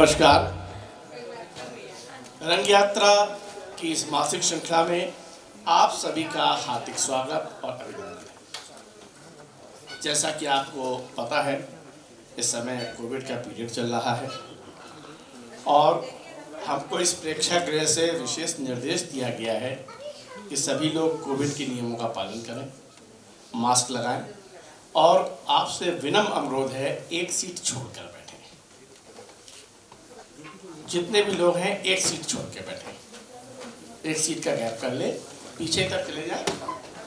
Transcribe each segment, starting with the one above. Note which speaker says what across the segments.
Speaker 1: नमस्कार। रंग यात्रा की इस मासिक श्रृंखला में आप सभी का हार्दिक स्वागत और अभिनंदन है। जैसा कि आपको पता है, इस समय कोविड का पीरियड चल रहा है और हमको इस प्रेक्षागृह से विशेष निर्देश दिया गया है कि सभी लोग कोविड के नियमों का पालन करें, मास्क लगाएं और आपसे विनम्र अनुरोध है, एक सीट छोड़कर बैठें। जितने भी लोग हैं एक सीट छोड़ के बैठें, एक सीट का गैप कर ले, पीछे तक चले जाए।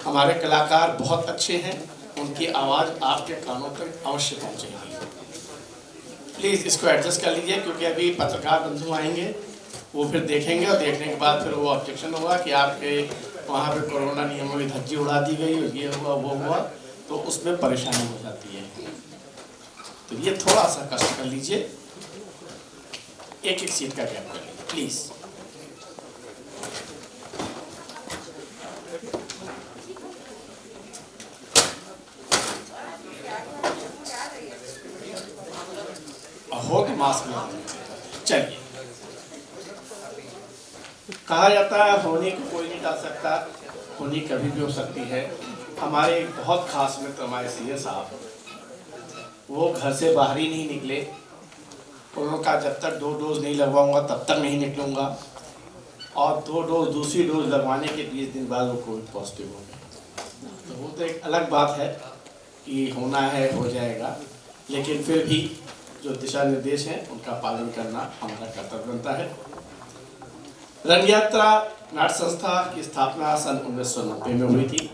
Speaker 1: हमारे कलाकार बहुत अच्छे हैं, उनकी आवाज़ आपके कानों तक अवश्य पहुंचेगी। प्लीज़ इसको एडजस्ट कर लीजिए, क्योंकि अभी पत्रकार बंधु आएंगे, वो फिर देखेंगे और देखने के बाद फिर वो ऑब्जेक्शन होगा कि आपके वहाँ पे कोरोना नियमों की धज्जी उड़ा दी गई, ये हुआ वो हुआ, तो उसमें परेशानी हो जाती है। तो ये थोड़ा सा कष्ट कर लीजिए, एक एक सीट का गैप कर लीजिए प्लीज़। हो तो मास्क लगा। चलिए, कहा जाता है होने को कोई नहीं डाल सकता, होनी कभी भी हो सकती है। हमारे एक बहुत खास मित्र हमारे सीए साहब, वो घर से बाहर ही नहीं निकले। उन्होंने कहा जब तक 2 डोज नहीं लगवाऊंगा तब तक नहीं निकलूंगा, और 2 डोज दूसरी डोज लगवाने के 20 दिन बाद वो कोविड पॉजिटिव हो गए। तो वो तो एक अलग बात है कि होना है हो जाएगा, लेकिन फिर भी जो दिशा निर्देश हैं उनका पालन करना हमारा कर्तव्य बनता है। रंग यात्रा नाट्य संस्था की स्थापना सन 1990 में हुई थी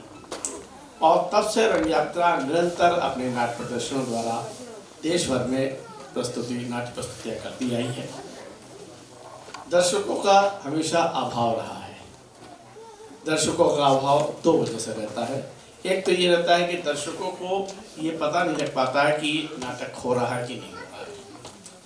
Speaker 1: और तब से रंग यात्रा निरंतर अपने नाट्य प्रदर्शनों द्वारा देश भर में नाट्य प्रस्तुतियाँ करती आई है। दर्शकों का हमेशा अभाव रहा है। दर्शकों का अभाव 2 वजह से रहता है। एक तो ये रहता है कि दर्शकों को ये पता नहीं लग पाता है कि नाटक हो रहा है कि नहीं हो रहा है,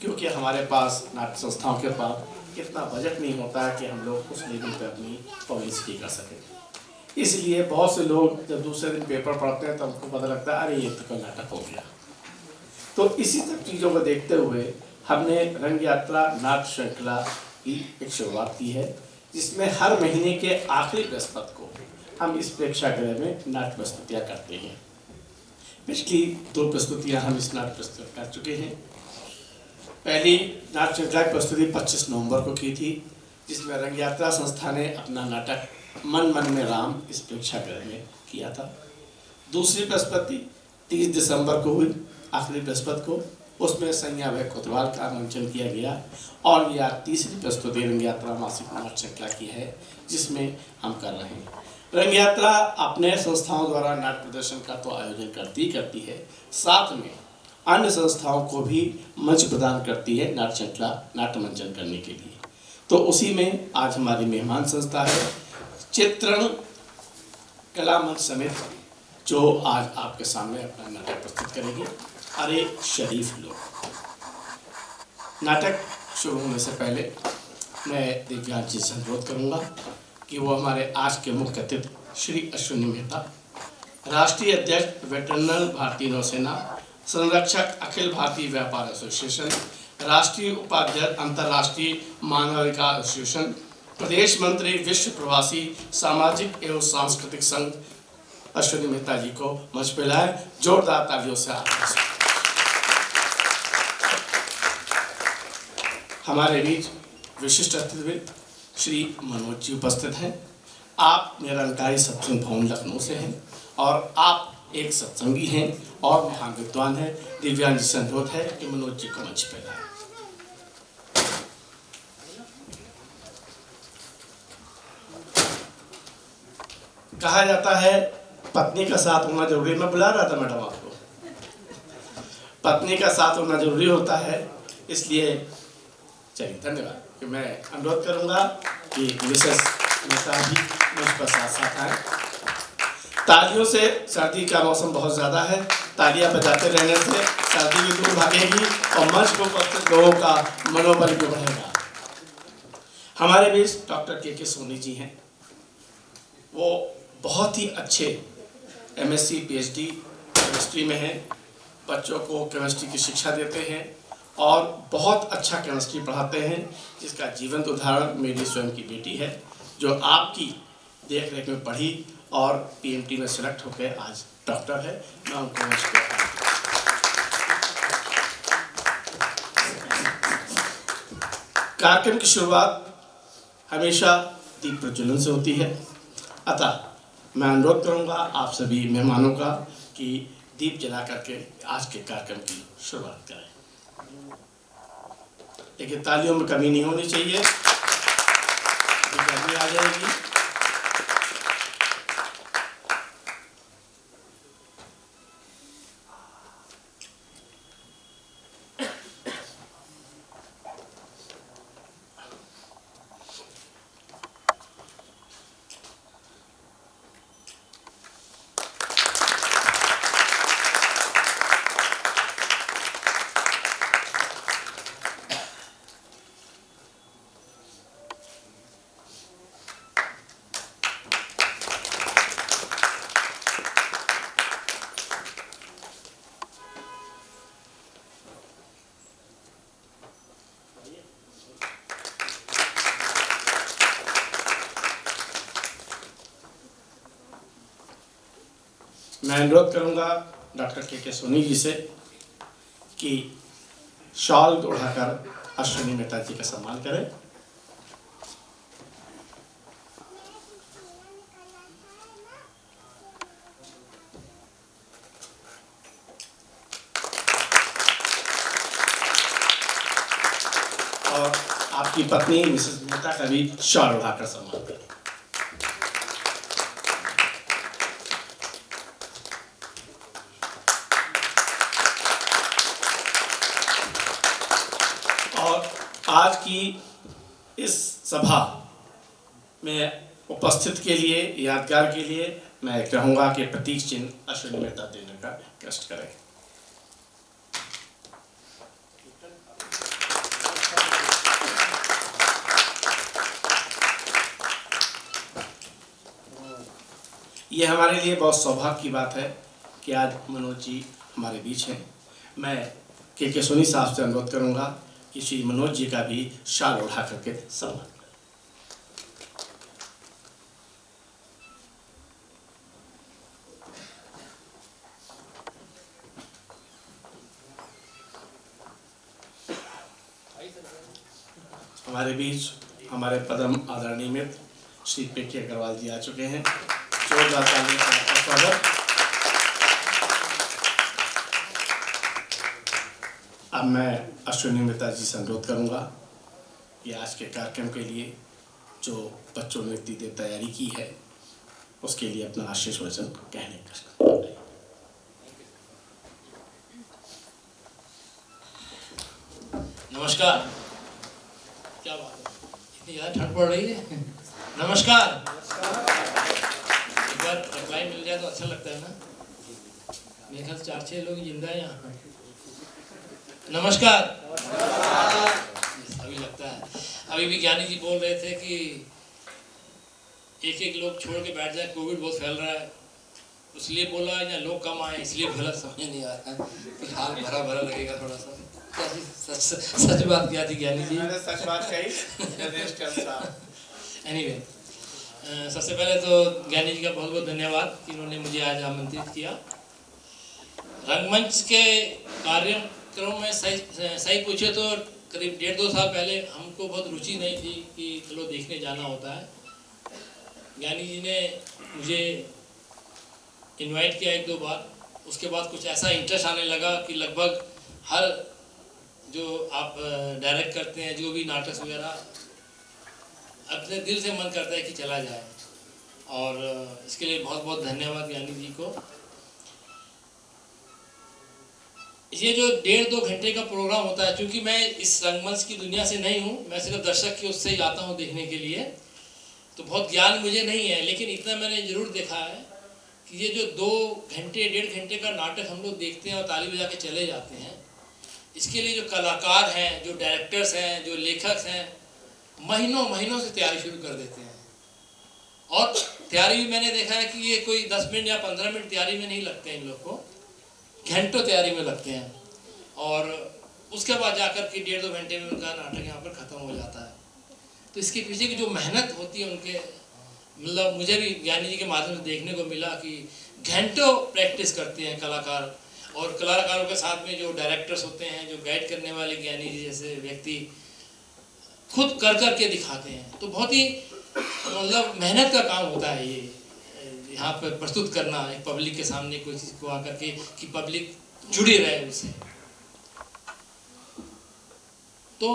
Speaker 1: क्योंकि हमारे पास नाट्य संस्थाओं के पास इतना बजट नहीं होता है कि हम लोग उस लेवल पर अपनी पब्लिसिटी कर सकें। इसलिए बहुत से लोग जब दूसरे दिन पेपर पढ़ते हैं तो हमको पता लगता है अरे ये तो कल नाटक हो गया। तो इसी सब चीज़ों को देखते हुए हमने रंग यात्रा नाट्य श्रृंखला की एक शुरुआत की है, जिसमें हर महीने के आखिरी बृहस्पति को हम इस प्रेक्षागृह में नाट्य प्रस्तुतियाँ करते हैं। पिछली 2 प्रस्तुतियाँ हम इस नाट्य प्रस्तुत कर चुके हैं। पहली नाट्य श्रृंखला की प्रस्तुति 25 नवंबर को की थी, जिसमें रंग यात्रा संस्था ने अपना नाटक मन मन में राम इस प्रेक्षागृह में किया था। दूसरी प्रस्तुति 30 दिसंबर को हुई, आखिरी बृहस्पति को, उसमें सैया भाई कोतवाल का मंचन किया गया। और यह तीसरी प्रस्तुति रंग यात्रा मासिक नाट्य श्रृंखला की है, जिसमें हम कर रहे हैं। रंग यात्रा अपने संस्थाओं द्वारा नाट्य प्रदर्शन का तो आयोजन करती है, साथ में अन्य संस्थाओं को भी मंच प्रदान करती है नाट्य श्रृंखला नाट्य मंचन करने के लिए। तो उसी में आज हमारी मेहमान संस्था है चित्रण कला मंच समिति, जो आज आपके सामने अपना नाटक प्रस्तुत करेगी, अरे शरीफ लोग। नाटक शुरू होने से पहले मैं दिव्यांश जी से अनुरोध करूँगा कि वो हमारे आज के मुख्य अतिथि श्री अश्विनी मेहता, राष्ट्रीय अध्यक्ष वेटरनल भारतीय नौसेना, संरक्षक अखिल भारतीय व्यापार एसोसिएशन, राष्ट्रीय उपाध्यक्ष अंतर्राष्ट्रीय मानवाधिकार एसोसिएशन, प्रदेश मंत्री विश्व प्रवासी सामाजिक एवं सांस्कृतिक संघ, अश्विनी मेहता जी को मंच पे लाए। जोरदार तालियों से आप। हमारे बीच विशिष्ट अतिथि श्री मनोज जी उपस्थित हैं। आप निरंकारी सत्संग भवन लखनऊ से हैं और आप एक सत्संगी हैं और महान विद्वान हैं। दिव्यांश जी से अनुरोध है कि मनोज जी को मंच पे लाएं। कहा जाता है पत्नी का साथ होना जरूरी, मैं बुला रहा था मैडम आपको, पत्नी का साथ होना जरूरी होता है। इसलिए चलिए, धन्यवाद। कि मैं अनुरोध करूंगा कि मिसेस मेहता भी मुझ पर साथ साथ आए। तालियों से, सर्दी का मौसम बहुत ज़्यादा है, तालियां बजाते रहने से सर्दी भी दूर भागेगी और मंच को उपस्थित लोगों का मनोबल भी बढ़ेगा। हमारे बीच डॉक्टर के सोनी जी हैं। वो बहुत ही अच्छे MSc PhD केमिस्ट्री में हैं, बच्चों को केमिस्ट्री की शिक्षा देते हैं और बहुत अच्छा केमिस्ट्री पढ़ाते हैं, जिसका जीवंत उदाहरण मेरी स्वयं की बेटी है, जो आपकी देख रेख में पढ़ी और पीएमटी में सिलेक्ट होकर आज डॉक्टर है। मैं उनको कार्यक्रम की शुरुआत हमेशा दीप प्रज्वलन से होती है, अतः मैं अनुरोध करूंगा आप सभी मेहमानों का कि दीप जला करके आज के कार्यक्रम की शुरुआत करें। लेकिन तालियों में कमी नहीं होनी चाहिए, गर्मी आ जाएगी। मैं अनुरोध करूंगा डॉक्टर के सोनी जी से कि शॉल ओढ़ाकर अश्विनी मेहता जी का सम्मान करें। और आपकी पत्नी मिसेस मेहता का भी शॉल ओढ़ाकर सम्मान करें। आज की इस सभा में उपस्थित के लिए, यादगार के लिए मैं कहूँगा कि प्रतीक चिन्ह अश्विनी मेहता देने का कष्ट करें। ये हमारे लिए बहुत सौभाग्य की बात है कि आज मनोज जी हमारे बीच हैं। मैं के सोनी साहब से अनुरोध करूँगा कि श्री मनोज जी का भी शाल उठा करके सम्मान करें। हमारे बीच हमारे पदम आदरणीय मित्र श्री पेके अग्रवाल जी आ चुके हैं। जोरदार तालियों का स्वागत। अब मैं अश्विनी मेहता जी से अनुरोध करूंगा कि आज के कार्यक्रम के लिए जो बच्चों ने इतनी देर तैयारी की है उसके लिए अपना आशीष वचन कहने का।
Speaker 2: नमस्कार। क्या बात है, इतनी ज़्यादा ठंड पड़ रही है। नमस्कार। एक बार रिप्लाई मिल जाए तो अच्छा लगता है ना। मेरे ख्याल 4-6 लोग जिंदा हैं यहाँ। नमस्कार। अभी लगता है, अभी भी ज्ञानी जी बोल रहे थे कि एक लोग छोड़ के बैठ जाए, कोविड बहुत फैल रहा है, इसलिए बोला या लोग कम आए इसलिए बोला, समझ नहीं आ रहा है। कुछ हाल भरा भरा लगेगा थोड़ा सा। सच बात क्या थी ज्ञानी जी?
Speaker 1: मैंने सच बात कही।
Speaker 2: एनीवे, सबसे पहले तो ज्ञानी जी का बहुत बहुत धन्यवाद कि उन्होंने मुझे आज आमंत्रित किया। रंगमंच के कार्यक्रम में सही पूछे तो करीब 1.5-2 साल पहले हमको बहुत रुचि नहीं थी कि चलो देखने जाना होता है। ज्ञानी जी ने मुझे इनवाइट किया 1-2 बार, उसके बाद कुछ ऐसा इंटरेस्ट आने लगा कि लगभग हर जो आप डायरेक्ट करते हैं, जो भी नाटक वगैरह, अपने दिल से मन करता है कि चला जाए। और इसके लिए बहुत बहुत धन्यवाद ज्ञानी जी को। ये जो 1.5-2 घंटे का प्रोग्राम होता है, क्योंकि मैं इस रंगमंच की दुनिया से नहीं हूँ, मैं सिर्फ दर्शक के उससे ही आता हूँ देखने के लिए, तो बहुत ज्ञान मुझे नहीं है, लेकिन इतना मैंने ज़रूर देखा है कि ये जो 2 घंटे 1.5 घंटे का नाटक हम लोग देखते हैं और ताली बजा के चले जाते हैं, इसके लिए जो कलाकार हैं, जो डायरेक्टर्स हैं, जो लेखक हैं, महीनों से तैयारी शुरू कर देते हैं। और तैयारी भी मैंने देखा है कि ये कोई 10 मिनट या 15 मिनट तैयारी में नहीं लगते हैं, इन लोग को घंटों तैयारी में लगते हैं। और उसके बाद जाकर के 1.5-2 घंटे में उनका नाटक यहाँ पर ख़त्म हो जाता है। तो इसके पीछे की जो मेहनत होती है उनके, मतलब मुझे भी ज्ञानी जी के माध्यम से देखने को मिला कि घंटों प्रैक्टिस करते हैं कलाकार, और कलाकारों के साथ में जो डायरेक्टर्स होते हैं, जो गाइड करने वाले ज्ञानी जी जैसे व्यक्ति खुद कर कर के दिखाते हैं। तो बहुत ही मतलब मेहनत का काम होता है ये यहाँ पर प्रस्तुत करना एक पब्लिक के सामने कोई चीज़ को आकर के, कि पब्लिक जुड़ी रहे उससे। तो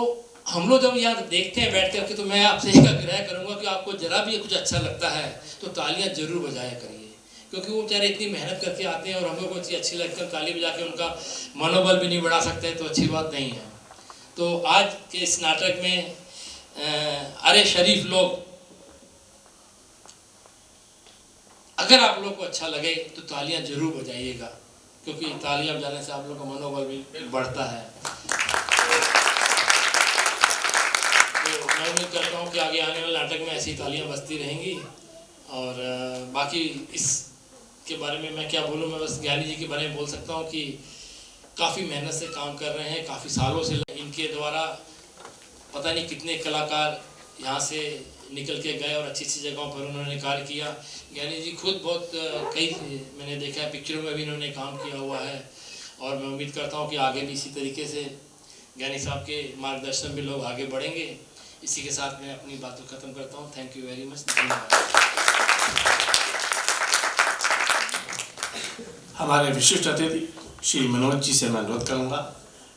Speaker 2: हम लोग जब यहाँ देखते हैं बैठ करके, तो मैं आपसे एक आग्रह करूँगा कि आपको जरा भी कुछ अच्छा लगता है तो तालियां जरूर बजाया करिए, क्योंकि वो बेचारे इतनी मेहनत करके आते हैं और हमें कोई चीज़ अच्छी लगती है, ताली बजा के उनका मनोबल भी नहीं बढ़ा सकते, तो अच्छी बात नहीं है। तो आज के इस नाटक में अरे शरीफ लोग, अगर आप लोग को अच्छा लगे तो तालियां जरूर बजाइएगा, क्योंकि तालियां बजाने से आप लोग का मनोबल भी बढ़ता है। तो मैं उम्मीद करता हूँ कि आगे आने वाले नाटक में ऐसी तालियां बजती रहेंगी। और बाकी इसके बारे में मैं क्या बोलूँ, मैं बस ज्ञानी जी के बारे में बोल सकता हूँ कि काफ़ी मेहनत से काम कर रहे हैं, काफ़ी सालों से इनके द्वारा पता नहीं कितने कलाकार यहाँ से निकल के गए और अच्छी अच्छी जगहों पर उन्होंने कार्य किया। ज्ञानी जी खुद बहुत कई मैंने देखा है पिक्चरों में भी इन्होंने काम किया हुआ है, और मैं उम्मीद करता हूँ कि आगे भी इसी तरीके से ज्ञानी साहब के मार्गदर्शन में लोग आगे बढ़ेंगे। इसी के साथ मैं अपनी बात को ख़त्म करता हूँ। थैंक यू वेरी मच, धन्यवाद।
Speaker 1: हमारे विशिष्ट अतिथि श्री मनोज जी से मैं अनुरोध करूँगा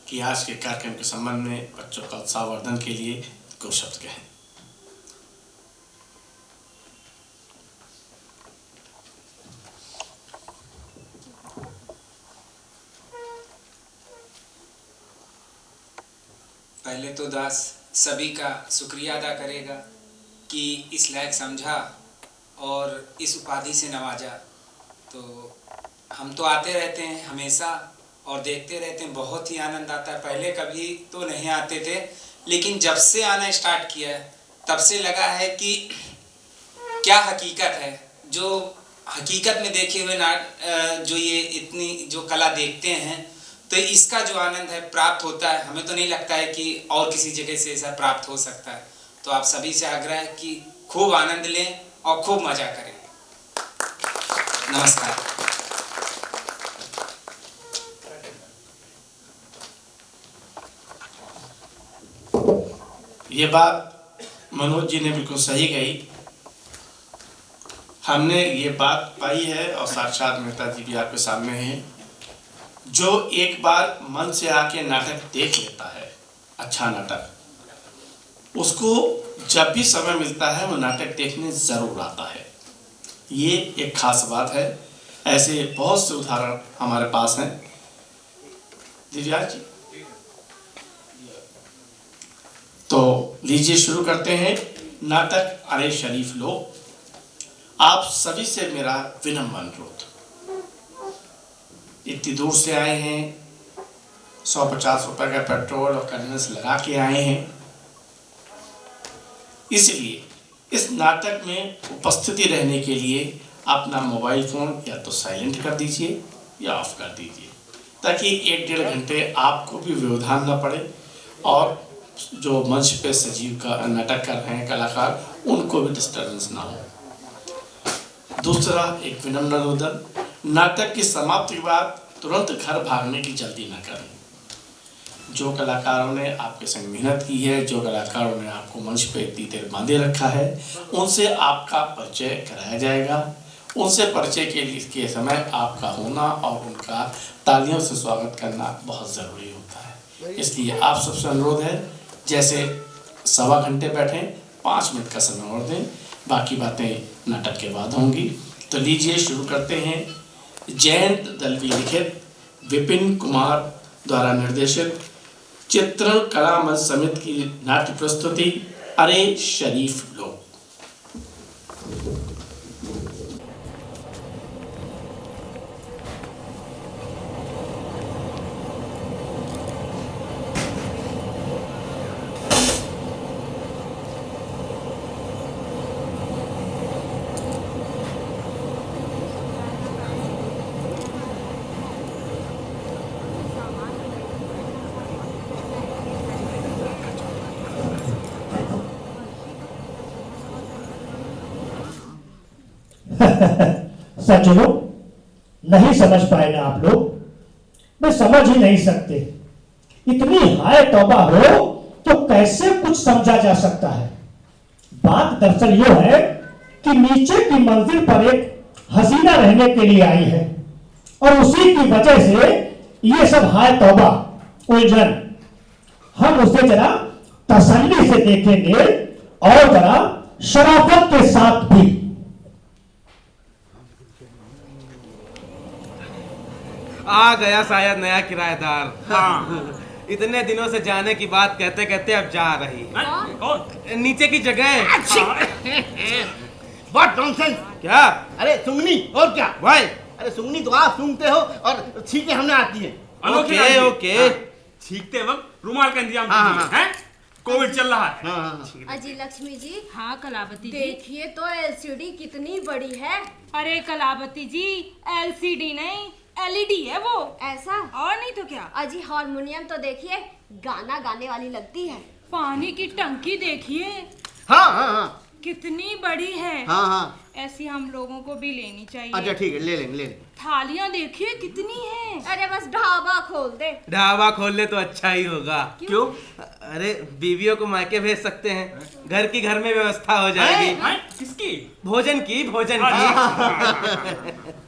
Speaker 1: कि आज के कार्यक्रम के संबंध में बच्चों का उत्साहवर्धन के लिए कुछ शब्द कहें।
Speaker 3: पहले तो दास सभी का शुक्रिया अदा करेगा कि इस लायक समझा और इस उपाधि से नवाजा। तो हम तो आते रहते हैं हमेशा और देखते रहते हैं, बहुत ही आनंद आता है। पहले कभी तो नहीं आते थे, लेकिन जब से आना स्टार्ट किया है तब से लगा है कि क्या हकीकत है। जो हकीकत में देखे हुए जो ये इतनी जो कला देखते हैं, तो इसका जो आनंद है प्राप्त होता है, हमें तो नहीं लगता है कि और किसी जगह से ऐसा प्राप्त हो सकता है। तो आप सभी से आग्रह है कि खूब आनंद लें और खूब मजा करें। नमस्कार।
Speaker 1: ये बात मनोज जी ने बिल्कुल सही कही। हमने ये बात पाई है और साक्षात मेहता जी भी आपके सामने हैं। जो एक बार मन से आके नाटक देख लेता है, अच्छा नाटक, उसको जब भी समय मिलता है वो नाटक देखने जरूर आता है। ये एक खास बात है। ऐसे बहुत से उदाहरण हमारे पास हैं। दिव्या जी, तो लीजिए शुरू करते हैं नाटक अरे शरीफ लोग। आप सभी से मेरा विनम्र अनुरोध, इतनी दूर से आए हैं, 150 रुपए का पेट्रोल और कन्वेंस लगा के आए हैं, इसलिए इस नाटक में उपस्थिति रहने के लिए अपना मोबाइल फोन या तो साइलेंट कर दीजिए या ऑफ कर दीजिए, ताकि 1-1.5 घंटे आपको भी व्यवधान न पड़े और जो मंच पे सजीव का नाटक कर रहे हैं कलाकार, उनको भी डिस्टर्बेंस ना हो। दूसरा एक विनम्र निवेदन, नाटक की समाप्ति के बाद तुरंत घर भागने की जल्दी न करें। जो कलाकारों ने आपके संग मेहनत की है, जो कलाकारों ने आपको मंच पे इतनी देर बांधे रखा है, उनसे आपका परिचय कराया जाएगा। उनसे परिचय के समय आपका होना और उनका तालियों से स्वागत करना बहुत ज़रूरी होता है। इसलिए आप सबसे अनुरोध है, जैसे 1.25 घंटे बैठें, 5 मिनट का समय और दें, बाकी बातें नाटक के बाद होंगी। तो लीजिए शुरू करते हैं। जयंत दलवी लिखित, विपिन कुमार द्वारा निर्देशित चित्रण कला मंच समिति की नाट्य प्रस्तुति अरे शरीफ लोग।
Speaker 4: सज्जनों, नहीं समझ पाए ना आप लोग? मैं समझ ही नहीं सकते। इतनी हाय तौबा हो तो कैसे कुछ समझा जा सकता है? बात दरअसल यह है कि नीचे की मंजिल पर एक हसीना रहने के लिए आई है और उसी की वजह से ये सब हाय तौबा, उलझन। हम उसे जरा तसल्ली से देखेंगे और जरा शराफत के साथ भी।
Speaker 5: आ गया शायद नया किराएदार। हाँ। इतने दिनों से जाने की बात कहते कहते अब जा रही।
Speaker 6: कौन?
Speaker 5: नीचे की जगह।
Speaker 6: What nonsense.
Speaker 5: क्या?
Speaker 6: अरे सुंगनी और क्या
Speaker 5: भाई।
Speaker 6: अरे सुंगनी तो आप सूंघते हो और छींके हमने आती है।
Speaker 5: Okay okay.
Speaker 7: छींकते वक्त रुमाल का इंतजाम
Speaker 6: हाँ,
Speaker 7: कीजिए, हैं? कोविड चल रहा है।
Speaker 6: हाँ।
Speaker 8: अजी लक्ष्मी जी,
Speaker 9: हाँ कलावती जी।
Speaker 8: देखिए तो एलसीडी कितनी बड़ी है।
Speaker 9: अरे कलावती जी, एलसीडी नहीं एलईडी है वो।
Speaker 8: ऐसा?
Speaker 9: और नहीं तो क्या।
Speaker 8: अजी हारमोनियम तो देखिए, गाना गाने वाली लगती है।
Speaker 9: पानी की टंकी देखिए
Speaker 6: हाँ हाँ हाँ
Speaker 9: कितनी बड़ी है।
Speaker 6: हाँ हाँ।
Speaker 9: ऐसी हम लोगों को भी लेनी चाहिए।
Speaker 6: अच्छा ठीक है, ले लेंगे ले लेंगे।
Speaker 9: थालियां देखिए कितनी हैं।
Speaker 8: अरे बस ढाबा खोल दे।
Speaker 5: ढाबा खोल ले तो अच्छा ही होगा।
Speaker 6: क्यों?
Speaker 5: अरे बीवियों को मायके भेज सकते हैं, घर की घर में व्यवस्था हो जाएगी।
Speaker 7: हैं? किसकी?
Speaker 5: भोजन की, भोजन की।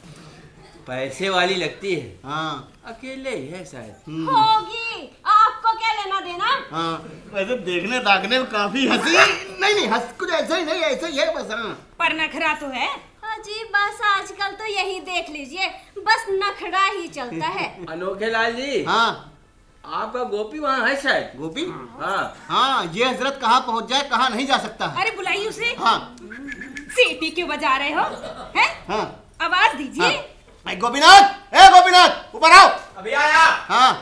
Speaker 5: पैसे वाली लगती है।
Speaker 6: हाँ
Speaker 5: अकेले ही है शायद।
Speaker 8: होगी, आपको क्या लेना देना।
Speaker 6: हाँ। वैसे देखने ताकने में काफी हंसी। नहीं हंस कुछ ऐसा ही नहीं, ऐसा ही है बस। हाँ
Speaker 9: पर नखरा तो है।
Speaker 8: अजी बस आजकल तो यही देख लीजिए, बस नखड़ा ही चलता है।
Speaker 10: अनोखे लाल जी,
Speaker 6: हाँ।
Speaker 10: आपका गोपी वहाँ है शायद।
Speaker 6: गोपी?
Speaker 10: हाँ
Speaker 6: हाँ, ये हजरत कहाँ पहुँच जाए कहाँ नहीं जा सकता है।
Speaker 9: अरे बुलाइए उसे।
Speaker 6: हाँ
Speaker 9: सीटी क्यों बजा रहे हो? हैं?
Speaker 6: हाँ।
Speaker 9: आवाज दीजिए।
Speaker 6: हाँ। गोपीनाथ, ए गोपीनाथ, ऊपर आओ।
Speaker 10: अभी आया।
Speaker 6: हाँ।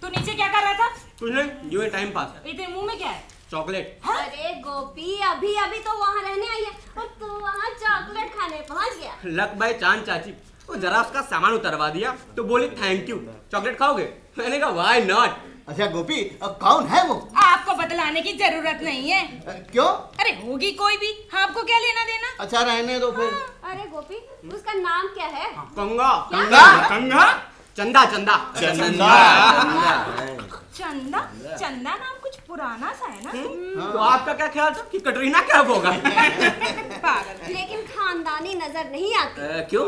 Speaker 9: तू नीचे क्या कर रहा था?
Speaker 10: कुछ नहीं, यूं ही टाइम पास है।
Speaker 9: इतने मुंह में क्या है?
Speaker 10: चॉकलेट।
Speaker 8: अरे गोपी, अभी अभी तो वहाँ रहने आई है और तू वहाँ चॉकलेट खाने पहुँच गया।
Speaker 10: लक भाई चांद चाची, वो जरा उसका सामान उतरवा दिया तो बोली थैंक यू, चॉकलेट खाओगे? मैंने कहा व्हाई नॉट।
Speaker 6: अच्छा गोपी, कौन है वो?
Speaker 9: आपको बतलाने की जरूरत नहीं है।
Speaker 6: क्यों?
Speaker 9: अरे होगी कोई भी, आपको क्या लेना देना।
Speaker 6: अच्छा रहने दो फिर।
Speaker 8: अरे गोपी, उसका नाम क्या है?
Speaker 10: कंगा।
Speaker 6: कंगा?
Speaker 7: कंगा?
Speaker 10: चंदा चंदा
Speaker 6: चंदा।
Speaker 9: चंदा? चंदा नाम कुछ पुराना सा है ना।
Speaker 10: तो आपका क्या ख्याल था कि कटरीना कैफ होगा?
Speaker 9: पागल।
Speaker 8: लेकिन खानदानी नजर नहीं आती।
Speaker 10: क्यों?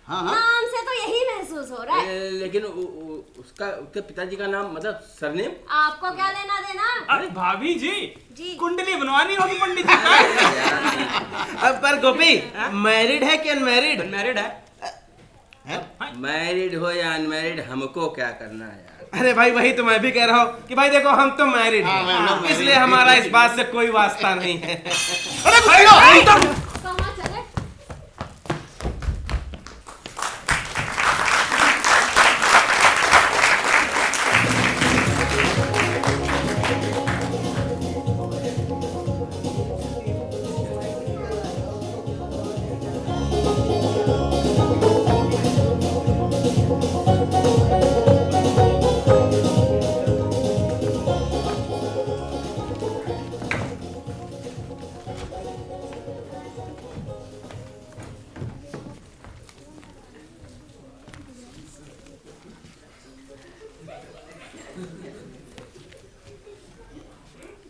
Speaker 6: हाँ हाँ।
Speaker 8: नाम से तो यही महसूस हो रहा है।
Speaker 10: लेकिन उसके पिताजी का नाम मतलब सरनेम?
Speaker 8: आपको क्या लेना देना।
Speaker 7: अरे भाभी जी,
Speaker 8: जी।
Speaker 7: कुंडली बनवानी होगी पंडित जी का।
Speaker 5: अब पर गोपी, मैरिड है कि अनमैरिड?
Speaker 10: मैरिड है। मैरिड हो या अनमैरिड हमको क्या करना है यार।
Speaker 5: अरे भाई वही तो मैं भी कह रहा हूँ कि भाई देखो हम तो मैरिड
Speaker 6: हाँ, मैं लोग
Speaker 5: हैं, इसलिए
Speaker 6: married
Speaker 5: हमारा इस बात से कोई वास्ता नहीं है।
Speaker 8: कहाँ चले?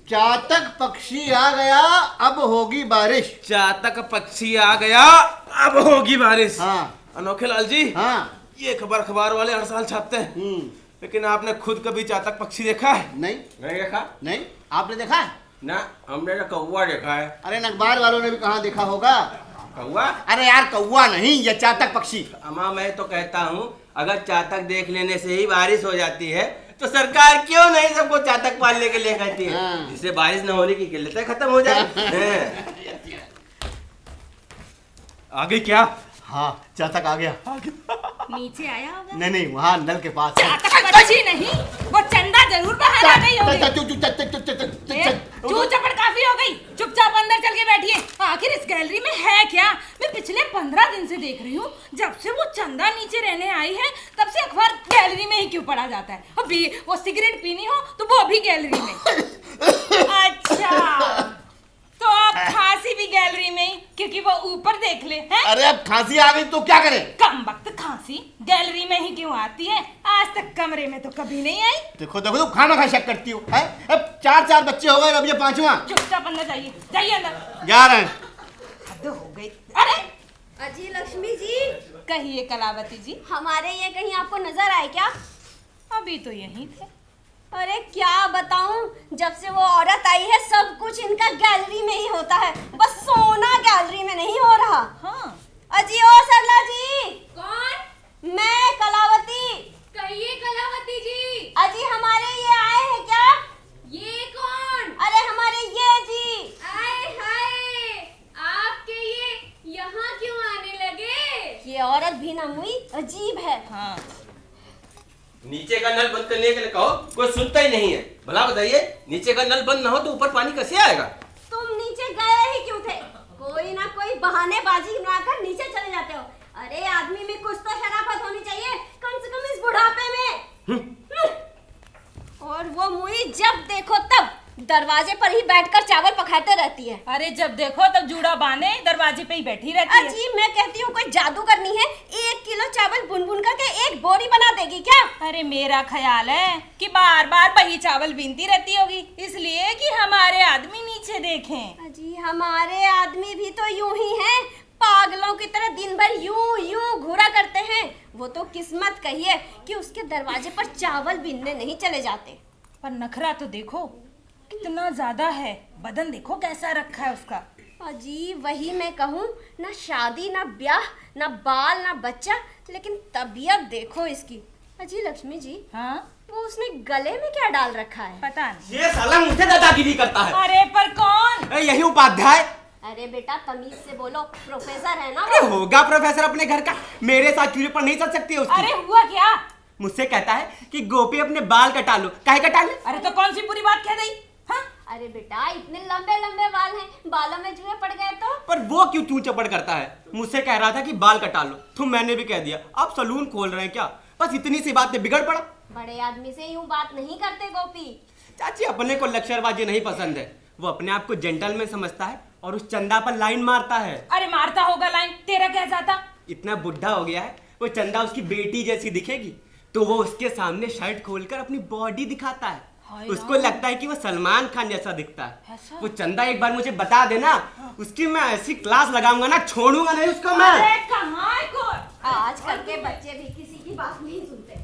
Speaker 6: चातक पक्षी आ गया, अब होगी बारिश।
Speaker 5: चातक पक्षी आ गया, अब होगी बारिश।
Speaker 6: हाँ।
Speaker 5: अनोखे लाल जी,
Speaker 6: हाँ।
Speaker 5: ये खबर अखबार वाले हर साल छापते हैं, लेकिन आपने खुद कभी चातक पक्षी देखा है?
Speaker 6: नहीं
Speaker 10: नहीं देखा
Speaker 6: नहीं, आपने देखा है?
Speaker 10: ना, हमने तो कौवा देखा है।
Speaker 6: अरे अखबार वालों ने भी कहाँ देखा होगा।
Speaker 10: कौवा?
Speaker 6: अरे यार कौवा नहीं, ये चातक पक्षी।
Speaker 10: अम्मा मैं तो कहता हूँ अगर चातक देख लेने से ही बारिश हो जाती है तो सरकार क्यों नहीं सबको चातक पालने के लिए कहती है,
Speaker 6: हाँ।
Speaker 10: जिससे बारिश न होने की किल्लतें खत्म हो जाए।
Speaker 5: आगे क्या?
Speaker 6: हाँ, चातक आ गया।
Speaker 9: नीचे आया होगा।
Speaker 6: नहीं नहीं, वहाँ नल के पास है।
Speaker 9: चातक पक्षी नहीं, वो चंदा जरूर बाहर आ गई होगी। चू चपड़ काफी हो गई, चुपचाप अंदर चल के बैठिए। आखिर इस गैलरी में है क्या? मैं पिछले 15 दिन से देख रही हूँ, जब से वो चंदा नीचे रहने आई है तब से अखबार गैलरी में ही क्यों पड़ा जाता है। अभी वो सिगरेट पीनी हो तो वो भी गैलरी में। अच्छा, तो आप खास खांसी भी गैलरी में ही, क्योंकि वो ऊपर देख ले हैं?
Speaker 6: अरे अब खांसी आ गई तो क्या करें?
Speaker 9: कम वक्त खांसी गैलरी में ही क्यों आती है? आज तक कमरे में तो कभी नहीं आई।
Speaker 6: देखो देखो, तुम खाना खा शक करती हो है? अब 4 बच्चे हो गए, अब ये 5वां।
Speaker 9: चुपचाप अंदर जाइए, जाइए अंदर।
Speaker 6: जा रहे हैं।
Speaker 9: हद हो गई। अरे
Speaker 8: अजी लक्ष्मी जी,
Speaker 9: कहिए कलावती जी।
Speaker 8: हमारे ये कहीं आपको नजर आए क्या?
Speaker 9: अभी तो यहीं थे।
Speaker 8: अरे क्या बताऊं, जब से वो औरत आई है सब कुछ इनका गैलरी में ही होता है, बस सोना गैलरी में नहीं हो रहा।
Speaker 9: हाँ।
Speaker 8: अजी ओ सरला जी।
Speaker 11: कौन?
Speaker 8: मैं कलावती।
Speaker 11: कहिए कलावती जी।
Speaker 8: अजी हमारे ये आए हैं क्या?
Speaker 11: ये कौन?
Speaker 8: अरे हमारे ये जी।
Speaker 11: आए हाय, आपके ये यहाँ क्यों आने लगे?
Speaker 8: ये औरत भी ना हुई अजीब है।
Speaker 9: हाँ।
Speaker 10: नीचे का नल बंद करने के लिए कहो, कोई सुनता ही नहीं है। भला बताइए, नीचे का नल बंद ना हो तो ऊपर पानी कैसे आएगा?
Speaker 8: तुम नीचे गए ही क्यों थे? कोई ना कोई बहानेबाजी बनाकर नीचे चले जाते हो। अरे आदमी में कुछ तो शराफत होनी चाहिए, कम से कम इस बुढ़ापे में। और वो मुई जब देखो तब दरवाजे पर ही बैठकर चावल पकाते रहती है।
Speaker 9: अरे जब देखो तब जूड़ा बांधे दरवाजे पे ही बैठी रहती है।
Speaker 8: अजी मैं कहती हूँ कोई जादू करनी है, 1 किलो चावल बुन करके 1 बोरी बना देगी क्या?
Speaker 9: अरे मेरा ख्याल है कि बार बार वही चावल बीनती रहती होगी, इसलिए कि हमारे आदमी नीचे देखें।
Speaker 8: अजी हमारे आदमी भी तो यूं ही हैं, पागलों की तरह दिन भर यूं घूरा करते हैं। वो तो किस्मत कहिए कि उसके दरवाजे पर चावल बीनने नहीं चले जाते।
Speaker 9: पर नखरा तो देखो कितना ज्यादा है, बदन देखो कैसा रखा है उसका।
Speaker 8: अजी वही मैं कहूँ, ना शादी ना ब्याह ना बाल ना बच्चा, लेकिन तबीयत देखो इसकी। अजी लक्ष्मी जी।
Speaker 9: हाँ?
Speaker 8: वो उसने गले में क्या डाल रखा है?
Speaker 9: पता नहीं।
Speaker 10: ये साला मुझे दादागिरी करता है।
Speaker 9: अरे पर कौन?
Speaker 10: यही उपाध्याय।
Speaker 8: अरे बेटा तमीज से बोलो, प्रोफेसर है ना।
Speaker 10: अरे होगा प्रोफेसर अपने घर का, मेरे साथ चूल्हे पर नहीं चल सकती है उसकी।
Speaker 9: अरे हुआ क्या?
Speaker 10: मुझसे कहता है कि गोपी अपने बाल कटा लो। काहे कटा ले?
Speaker 9: अरे तो कौन सी बुरी बात कह दी? हाँ?
Speaker 8: अरे बेटा इतने लंबे लंबे बाल हैं, बालों में जुए पड़ गए तो?
Speaker 10: पर वो क्यों चूं चपड़ करता है? मुझसे कह रहा था कि बाल कटा लो, तो मैंने भी कह दिया। आप सलून खोल रहे हैं क्या? बस इतनी सी बात में बिगड़ पड़ा।
Speaker 8: बड़े आदमी से यूं बात नहीं करते गोपी।
Speaker 10: चाची अपने को लक्षरबाजी नहीं पसंद है, वो अपने आप को जेंटलमैन समझता है और उस चंदा पर लाइन मारता है।
Speaker 9: अरे मारता होगा लाइन, तेरा क्या जाता?
Speaker 10: इतना बुढ़ा हो गया है, वो चंदा उसकी बेटी जैसी दिखेगी तो वो उसके सामने शर्ट खोलकर अपनी बॉडी दिखाता है। उसको लगता है कि वो सलमान खान जैसा दिखता है। वो चंदा एक बार मुझे बता देना, उसकी मैं ऐसी क्लास लगाऊंगा ना, छोड़ूंगा नहीं उसको मैं।
Speaker 9: अरे कहाँ है कोई?
Speaker 8: आजकल के बच्चे भी किसी की बात नहीं सुनते।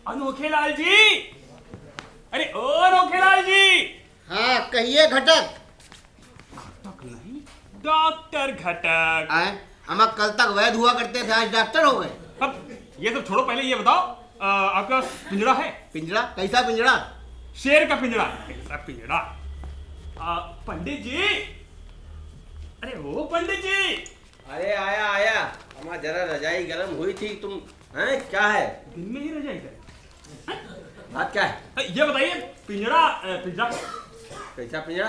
Speaker 7: अनोखे लाल जी, अरे ओ अनोखे लाल जी।
Speaker 6: हाँ कहिए घटक।
Speaker 7: घटक नहीं, डॉक्टर घटक।
Speaker 6: हम कल तक वैद हुआ करते थे, आज डॉक्टर हो गए।
Speaker 7: अब ये सब छोड़ो, पहले ये बताओ आपके पास पिंजरा है?
Speaker 6: पिंजरा? कैसा पिंजरा?
Speaker 7: शेर का पिंजरा। कैसा पिंजरा? पंडित जी, अरे वो पंडित जी।
Speaker 10: अरे आया आया, हमारा जरा रजाई गर्म हुई थी। तुम हैं क्या है?
Speaker 7: दिन में ही रजाई कर।
Speaker 10: बात क्या है?
Speaker 7: ये बताइए, पिंजरा पिंजरा
Speaker 10: कैसा पिंजरा?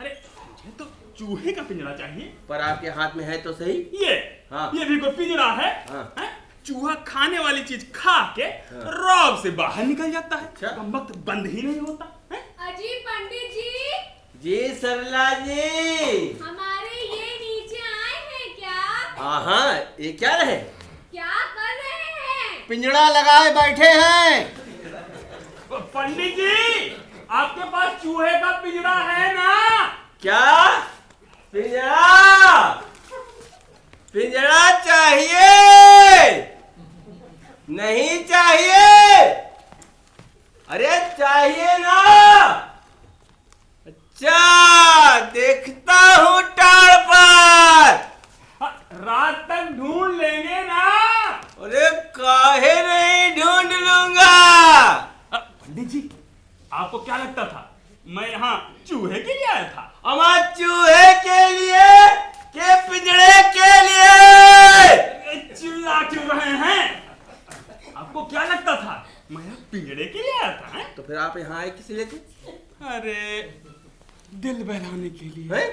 Speaker 7: अरे मुझे तो चूहे का पिंजरा चाहिए।
Speaker 10: पर आपके हाथ में है तो सही।
Speaker 7: ये
Speaker 10: हाँ।
Speaker 7: ये भी कोई पिंजरा है?
Speaker 10: हाँ।
Speaker 7: चूहा खाने वाली चीज खा के रौब से बाहर निकल जाता है, कम वक्त बंद ही नहीं होता है?
Speaker 11: अजी पंडित जी।
Speaker 10: जी सरला जी।
Speaker 11: हमारे ये नीचे आए हैं क्या?
Speaker 10: हाँ, ये क्या रहे?
Speaker 11: क्या कर रहे हैं?
Speaker 6: पिंजरा लगाए बैठे हैं।
Speaker 7: पंडित जी, आपके पास चूहे का पिंजरा है ना?
Speaker 10: क्या पिंजरा? पिंजरा चाहिए? नहीं चाहिए? अरे चाहिए ना? अच्छा देखता हूँ टाड़ पर।
Speaker 7: रात तक ढूंढ लेंगे ना?
Speaker 10: अरे काहे नहीं ढूंढ लूंगा।
Speaker 7: पंडित जी, आपको क्या लगता था मैं यहाँ चूहे के लिए आया था?
Speaker 10: हमारे चूहे के लिए के पिंजरे के लिए?
Speaker 7: चिल्ला क्यों रहे हैं? आपको क्या लगता था मैं यहाँ पिंजरे के लिए आया था?
Speaker 10: तो फिर आप यहाँ आए किस लिए थे?
Speaker 7: अरे दिल बहलाने के लिए।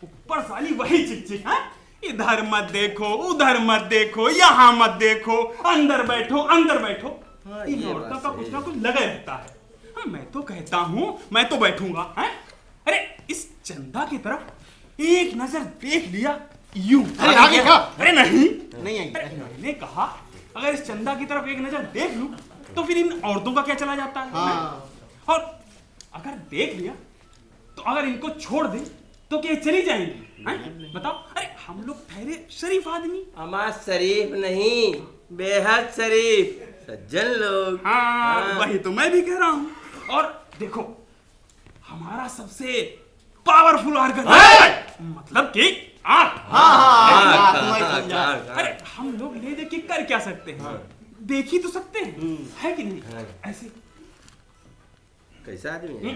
Speaker 7: ऊपर साली वही चिकचिक है, इधर मत देखो, उधर मत देखो, यहाँ मत देखो, अंदर बैठो, अंदर बैठो। इन औरतों का कुछ ना कुछ लगा रहता है। हाँ, मैं तो कहता हूँ मैं तो बैठूंगा। हैं? अरे इस चंदा की तरफ एक नजर देख लिया यूं।
Speaker 6: अरे आगे क्या?
Speaker 7: अरे नहीं
Speaker 6: नहीं
Speaker 7: अरे मैंने कहा अगर इस चंदा की तरफ एक नजर देख लूं तो फिर इन औरतों का क्या चला जाता है।
Speaker 6: हाँ।
Speaker 7: और अगर देख लिया तो अगर इनको छोड़ दे तो क्या चली जाएंगी? बताओ। अरे हम लोग ठहरे शरीफ आदमी।
Speaker 10: हमारा शरीफ नहीं, बेहद शरीफ सज्जन लोग।
Speaker 7: हाँ, वही तो मैं भी कह रहा हूँ। और देखो हमारा सबसे पावरफुल ऑर्गन मतलब कि आँख। अरे हम लोग ले दे के कर क्या सकते हैं? देख ही तो सकते हैं, है कि नहीं? ऐसे
Speaker 10: कैसा आदमी है?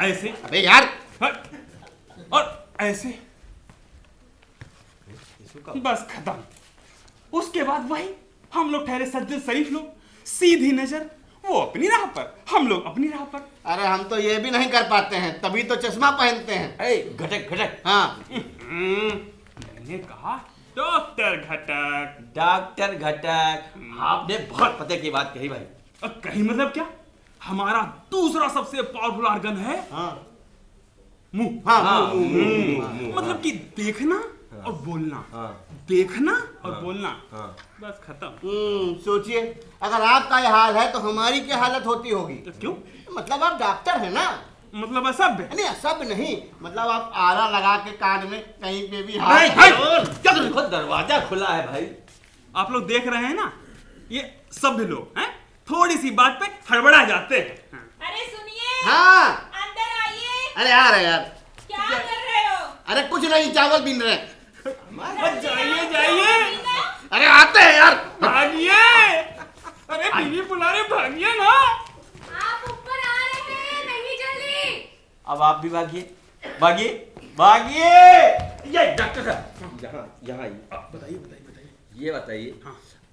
Speaker 7: ऐसे
Speaker 6: अबे यार,
Speaker 7: और ऐसे बस खत्म। उसके बाद वही हम लोग ठहरे सज्जन शरीफ लोग, सीधी नजर, वो अपनी राह पर, हम लोग अपनी राह पर।
Speaker 6: अरे हम तो ये भी नहीं कर पाते हैं, तभी तो चश्मा पहनते हैं।
Speaker 10: घटक घटक।
Speaker 6: हाँ।
Speaker 7: मैंने कहा डॉक्टर घटक।
Speaker 10: डॉक्टर घटक, आपने बहुत पते की बात कही भाई।
Speaker 7: कहीं मतलब क्या? हमारा दूसरा सबसे पावरफुल ऑर्गन है मुंह।
Speaker 6: हाँ,
Speaker 7: मुंह। मतलब कि देखना और बोलना। देखना और बोलना। बस खत्म।
Speaker 6: सोचिए अगर आपका ये हाल है तो हमारी क्या हालत होती होगी?
Speaker 7: तो क्यों?
Speaker 6: मतलब आप डॉक्टर है ना?
Speaker 7: मतलब असभ्य?
Speaker 6: नहीं असभ्य नहीं, मतलब आप आला लगा के कान में कहीं पे भी
Speaker 10: देखो दरवाजा खुला है भाई।
Speaker 7: आप लोग देख रहे हैं ना, ये सभ्य लोग हैं, थोड़ी सी बात पे हड़बड़ा जाते हैं।
Speaker 9: अरे सुनिए।
Speaker 6: हाँ।
Speaker 9: अंदर आइए।
Speaker 6: अरे आ रहे यार।
Speaker 9: क्या कर रहे हो?
Speaker 6: अरे कुछ नहीं, चावल बीन रहे।
Speaker 7: जाइए जाइए।
Speaker 6: अरे आते हैं यार।
Speaker 7: भागिए। अरे बीवी बुला रहे, भागिए ना।
Speaker 11: आप ऊपर आ रहे हैं, नहीं जल्दी।
Speaker 10: अब आप भी भागिए, भागिए, भागिए। ये डॉक्टर साहब यहाँ यहाँ आइए।
Speaker 7: बताइए बताइए बताइए।
Speaker 10: ये बताइए,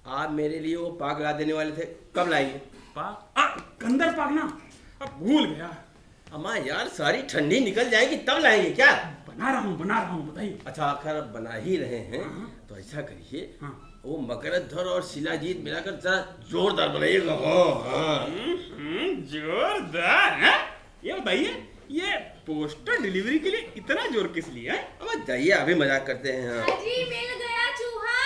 Speaker 10: आप मेरे लिए वो पाक ला देने वाले थे, कब लाएंगे?
Speaker 7: कंदर पाक ना, अब भूल गया।
Speaker 10: अम्मा यार सारी ठंडी निकल जाएगी तब लाएंगे क्या?
Speaker 7: बना रहा हूँ बताइए।
Speaker 10: अच्छा आखिर बना ही रहे हैं तो ऐसा करिए, वो मकरध्वज और शिलाजीत मिलाकर जरा जोरदार बनाइएगा।
Speaker 7: जोरदार है? ये बताइए, ये पोस्टर डिलीवरी के लिए इतना जोर किस लिए है?
Speaker 10: अब जाइए, अभी मजाक करते हैं।
Speaker 11: अजी मिल गया चूहा।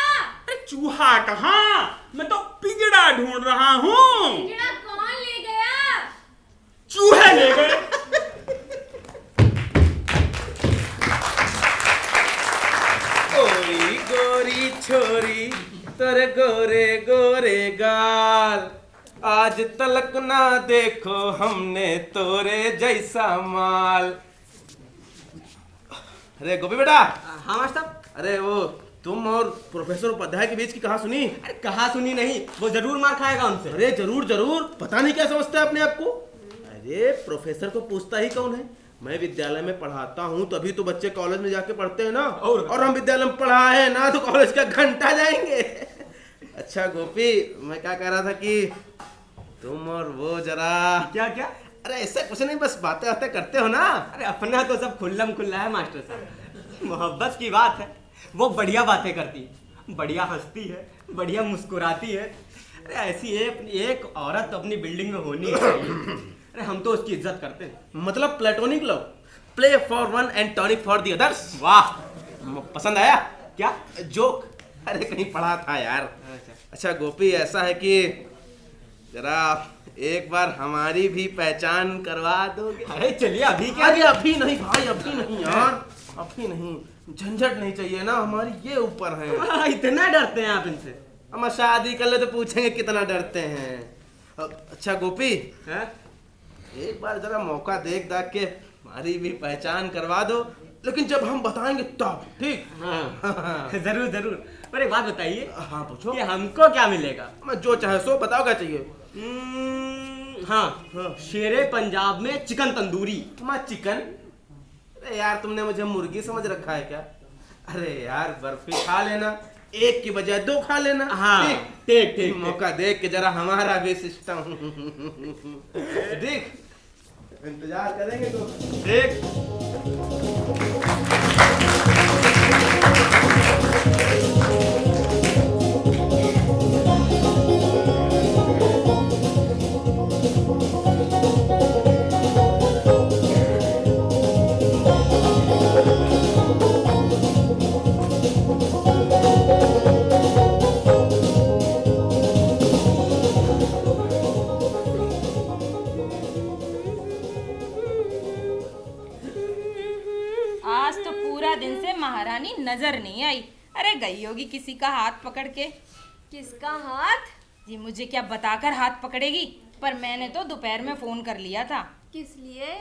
Speaker 7: अरे चूहा कहाँ? मैं तो पिंजड़ा ढूंढ रहा हूँ।
Speaker 11: पिंजड़ा कौन ले गया?
Speaker 7: चूहे ले गए।
Speaker 5: गोरी गोरी छोरी तेरे गोरे गोरे गाल, आज तलक ना देखो हमने तोरे जैसा माल। अरे गोपी बेटा।
Speaker 10: हाँ मास्टर।
Speaker 5: अरे वो तुम और प्रोफेसर उपाध्याय के बीच की कहा सुनी?
Speaker 10: अरे कहा सुनी नहीं, वो जरूर मार खाएगा उनसे।
Speaker 5: अरे जरूर जरूर, पता नहीं क्या समझता है अपने आप को। अरे प्रोफेसर को पूछता ही कौन है? मैं विद्यालय में पढ़ाता हूँ, तभी तो बच्चे कॉलेज में जाके पढ़ते हैं ना। और हम विद्यालय में पढ़ाए ना तो कॉलेज का घंटा जाएंगे। अच्छा गोपी, मैं क्या कह रहा था कि तुम और वो जरा
Speaker 10: क्या क्या?
Speaker 5: अरे ऐसा कुछ नहीं, बस बातें बातें करते हो ना।
Speaker 10: अरे अपना तो सब खुल्लम खुल्ला है मास्टर साहब, मोहब्बत की बात है। वो बढ़िया बातें करती है, बढ़िया हंसती है, बढ़िया मुस्कुराती है। अरे ऐसी एक औरत तो अपनी बिल्डिंग में होनी चाहिए। अरे हम तो उसकी इज्जत करते हैं।
Speaker 5: मतलब platonic love, play for one and tonic for the others. वाह, पसंद आया क्या जोक? अरे कहीं पढ़ा था यार। अच्छा गोपी, ऐसा है कि जरा एक बार हमारी भी पहचान करवा दोगे?
Speaker 10: अरे चलिए अभी क्या?
Speaker 5: अरे अभी नहीं भाई, अभी नहीं यार, अभी नहीं, झंझट नहीं चाहिए ना, हमारी ये ऊपर है।
Speaker 10: इतना डरते हैं आप इनसे?
Speaker 5: हम शादी कर ले तो पूछेंगे कितना डरते हैं। अच्छा गोपी है, एक बार जरा मौका देख दाख के हमारी भी पहचान करवा दो, लेकिन जब हम बताएंगे तब, ठीक?
Speaker 10: हाँ जरूर जरूर। पर एक बात बताइए।
Speaker 5: हाँ पूछो।
Speaker 10: कि हमको क्या मिलेगा?
Speaker 5: मैं जो चाहे सो बताओ, क्या चाहिए?
Speaker 10: हाँ, शेरे पंजाब में चिकन तंदूरी।
Speaker 5: चिकन? अरे यार तुमने मुझे मुर्गी समझ रखा है क्या? अरे यार बर्फी खा लेना, एक की बजाय दो खा लेना।
Speaker 10: हाँ ठीक ठीक।
Speaker 5: मौका देख के जरा हमारा भी सिस्टम देख, इंतजार करेंगे तो।
Speaker 10: ठीक।
Speaker 9: नजर नहीं आई। अरे गई होगी किसी का हाथ पकड़ के।
Speaker 8: किसका हाथ?
Speaker 9: जी मुझे क्या बताकर हाथ पकड़ेगी, पर मैंने तो दोपहर में फोन कर लिया था।
Speaker 8: किस लिए?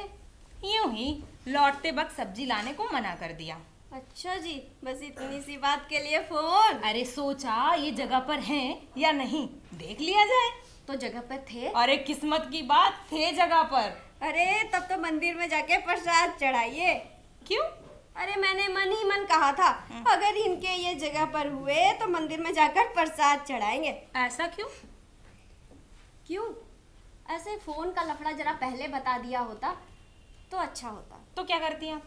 Speaker 9: यूं ही लौटते वक्त सब्जी लाने को मना कर दिया।
Speaker 8: अच्छा जी, बस इतनी सी बात के लिए फोन?
Speaker 9: अरे सोचा ये जगह पर हैं या नहीं देख लिया जाए।
Speaker 8: तो जगह पर थे?
Speaker 9: अरे किस्मत की बात, थे जगह पर।
Speaker 8: अरे तब तो मंदिर में जाके प्रसाद चढ़ाइए।
Speaker 9: क्यों?
Speaker 8: अरे मैंने मन ही मन कहा था अगर इनके ये जगह पर हुए तो मंदिर में जाकर प्रसाद चढ़ाएंगे।
Speaker 9: ऐसा क्यों?
Speaker 8: क्यों? ऐसे फोन का लफड़ा जरा पहले बता दिया होता तो अच्छा होता।
Speaker 9: तो क्या करती आप?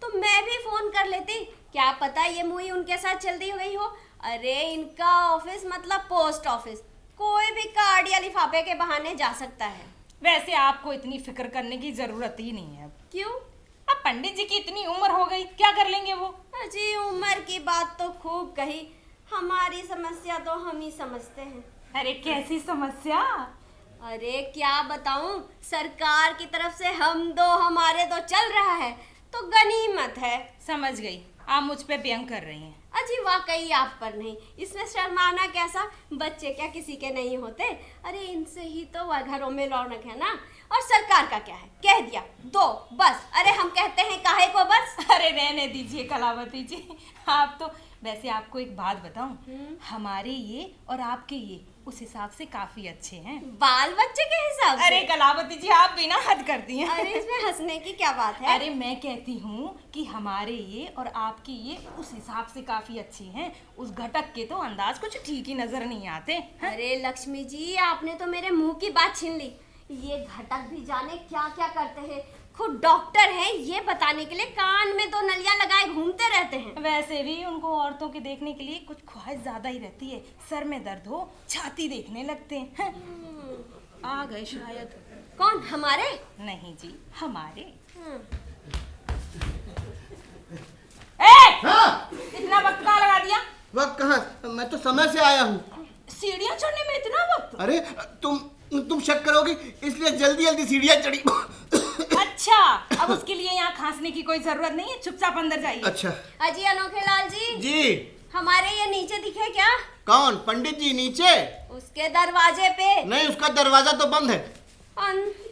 Speaker 8: तो मैं भी फोन कर लेती, क्या पता ये मुई उनके साथ जल्दी हो गई हो। अरे इनका ऑफिस मतलब पोस्ट ऑफिस, कोई भी कार्ड या लिफाफे के बहाने जा सकता है।
Speaker 9: वैसे आपको इतनी फिक्र करने की जरूरत ही नहीं है।
Speaker 8: क्यों?
Speaker 9: अब पंडित जी की इतनी उम्र हो गई, क्या कर लेंगे वो?
Speaker 8: जी उम्र की बात तो खूब कही, हमारी समस्या तो हम ही समझते हैं।
Speaker 9: अरे कैसी समस्या?
Speaker 8: अरे क्या बताऊं, सरकार की तरफ से हम दो हमारे दो चल रहा है तो गनीमत है।
Speaker 9: समझ गई, आप मुझ पे व्यंग कर रही हैं।
Speaker 8: अजी वाकई आप पर नहीं, इसमें शर्माना कैसा, बच्चे क्या किसी के नहीं होते। अरे इनसे ही तो वह घरों में रौनक है ना। और सरकार का क्या है, कह दिया दो बस। अरे हम कहते हैं काहे को बस।
Speaker 9: अरे रहने दीजिए कलावती जी, आप तो। वैसे आपको एक बात बताऊं, हमारे ये और आपके ये उस हिसाब से काफी अच्छे हैं।
Speaker 8: बाल बच्चे के हिसाब से?
Speaker 9: अरे कलावती जी आप बिना हद करती हैं।
Speaker 8: अरे इसमें हंसने की क्या बात है?
Speaker 9: अरे मैं कहती हूँ कि हमारे ये और आपके ये उस हिसाब से काफी अच्छे हैं। उस घटक के तो अंदाज कुछ ठीक ही नजर नहीं आते।
Speaker 8: अरे लक्ष्मी जी आपने तो मेरे मुंह की बात छीन ली। ये घटक भी जाने क्या क्या करते हैं, खुद डॉक्टर हैं, ये बताने के लिए कान में दो नलियां लगाए घूमते रहते हैं।
Speaker 9: वैसे भी उनको औरतों के देखने के लिए कुछ ख्वाहिश ज्यादा ही रहती है। सर में दर्द हो छाती देखने लगते हैं। आ गए शायद।
Speaker 8: कौन? हमारे?
Speaker 9: नहीं जी, हमारे।
Speaker 6: हाँ?
Speaker 9: इतना वक्त कहाँ लगा दिया?
Speaker 6: वक्त कहाँ, मैं तो समय से आया हूँ।
Speaker 9: सीढ़ियाँ चढ़ने में इतना वक्त?
Speaker 6: अरे तुम शक करोगी इसलिए जल्दी जल्दी सीढ़ियाँ चढ़ी।
Speaker 9: अच्छा, अब उसके लिए यहाँ खांसने की कोई जरूरत नहीं है, चुपचाप अंदर जाइए।
Speaker 6: अच्छा।
Speaker 8: अजी अनोखे लाल जी।
Speaker 6: जी।
Speaker 8: हमारे ये नीचे दिखे क्या?
Speaker 6: कौन? पंडित जी नीचे?
Speaker 8: उसके दरवाजे पे।
Speaker 6: नहीं, उसका दरवाजा तो बंद है।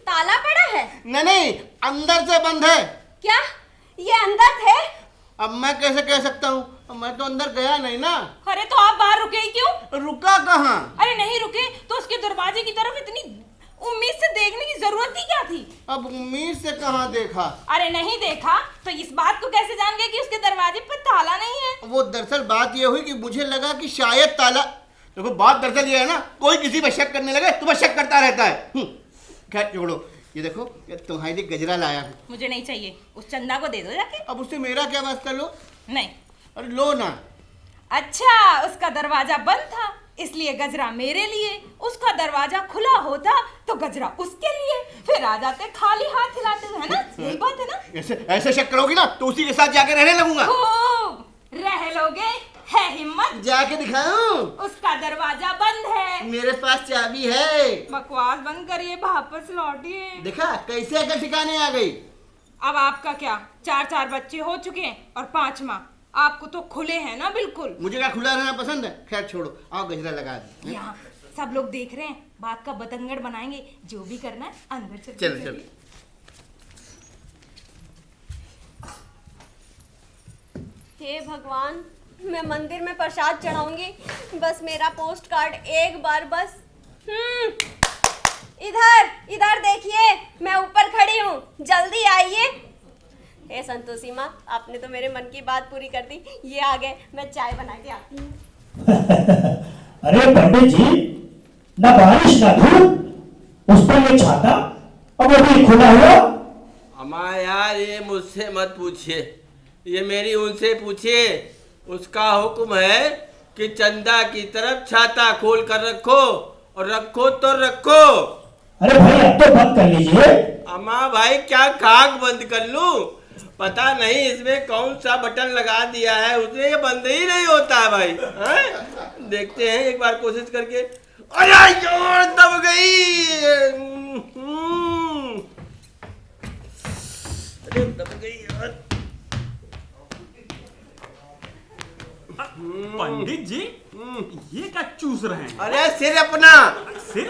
Speaker 8: ताला पड़ा है?
Speaker 6: नहीं, अंदर से बंद है।
Speaker 8: क्या ये अंदर थे?
Speaker 6: अब मैं कैसे कह सकता हूँ, मैं तो अंदर गया नहीं ना।
Speaker 9: अरे तो आप बाहर रुके ही क्यों?
Speaker 6: रुका कहाँ?
Speaker 9: अरे नहीं रुके तो उसके दरवाजे की तरफ इतनी उम्मीद से देखने की जरूरत ही क्या थी?
Speaker 6: अब उम्मीद से कहाँ देखा?
Speaker 9: अरे नहीं देखा तो इस बात को कैसे जान गए कि उसके दरवाजे पर ताला नहीं है?
Speaker 6: वो दरअसल बात ये हुई कि मुझे लगा कि शायद ताला। देखो बात दरअसल ये है ना, कोई किसी पर शक करने लगे तो वह शक करता रहता है। खैर छोड़ो, ये देखो ये तुम्हारे लिए गजरा लाया हूँ।
Speaker 9: मुझे नहीं चाहिए, उस चंदा को दे दो जाके।
Speaker 6: अब उससे मेरा क्या वास्ता? लो।
Speaker 9: नहीं।
Speaker 6: अरे लो ना।
Speaker 9: अच्छा, उसका दरवाजा बंद था इसलिए गजरा मेरे लिए, उसका दरवाजा खुला होता तो गजरा उसके लिए। फिर आ जाते खाली हाथ खिलाते हुए, है ना? यही बात है ना?
Speaker 6: ऐसे शक करोगी ना तो उसी के साथ जाके रहने लगूंगा।
Speaker 9: खूब रह लोगे, है हिम्मत?
Speaker 6: जाके दिखाऊं?
Speaker 9: उसका दरवाजा बंद है।
Speaker 6: मेरे पास चाबी है।
Speaker 9: बकवास बंद करिए, वापस लौटिए।
Speaker 6: देखा कैसे अकल ठिकाने आ गई।
Speaker 9: अब आपका क्या, 4 बच्चे हो चुके हैं और 5वां आपको तो खुले हैं ना बिल्कुल।
Speaker 6: मुझे क्या खुला रहना पसंद है? खैर छोड़ो, आओ गजरा लगा दे।
Speaker 9: यहाँ सब लोग देख रहे हैं, बात का बतंगड़ बनाएंगे। जो भी करना है अंदर
Speaker 6: चलो चलो।
Speaker 8: हे भगवान, मैं मंदिर में प्रसाद चढ़ाऊंगी, बस मेरा पोस्ट कार्ड एक बार बस। इधर देखिए, मैं ऊपर खड़ी हूँ, जल्दी आइए। हे संतोषी माँ, आपने तो मेरे मन की बात पूरी कर दी। ये आ गए, मैं चाय बना के आती हूँ।
Speaker 4: अरे पंडित जी, ना बारिश ना धूप, उस पर ये छाता और वो भी खुला हुआ।
Speaker 12: अम्मा यार ये मुझसे मत पूछिए, ये मेरी उनसे पूछिए। उसका हुक्म है कि चंदा की तरफ छाता खोल कर रखो, और रखो तो रखो।
Speaker 4: अरे भाई अब तो बंद कर लीजिए।
Speaker 12: अम्मा भाई क्या खाक बंद कर लूं? पता नहीं इसमें कौन सा बटन लगा दिया है, उसमें ये बंद ही नहीं होता है भाई। हैं? देखते हैं एक बार कोशिश करके। अरे जोर दब गई। अरे दब गई यार।
Speaker 7: जी ये क्या चूस रहे हैं?
Speaker 12: अरे सिर अपना।
Speaker 7: सिर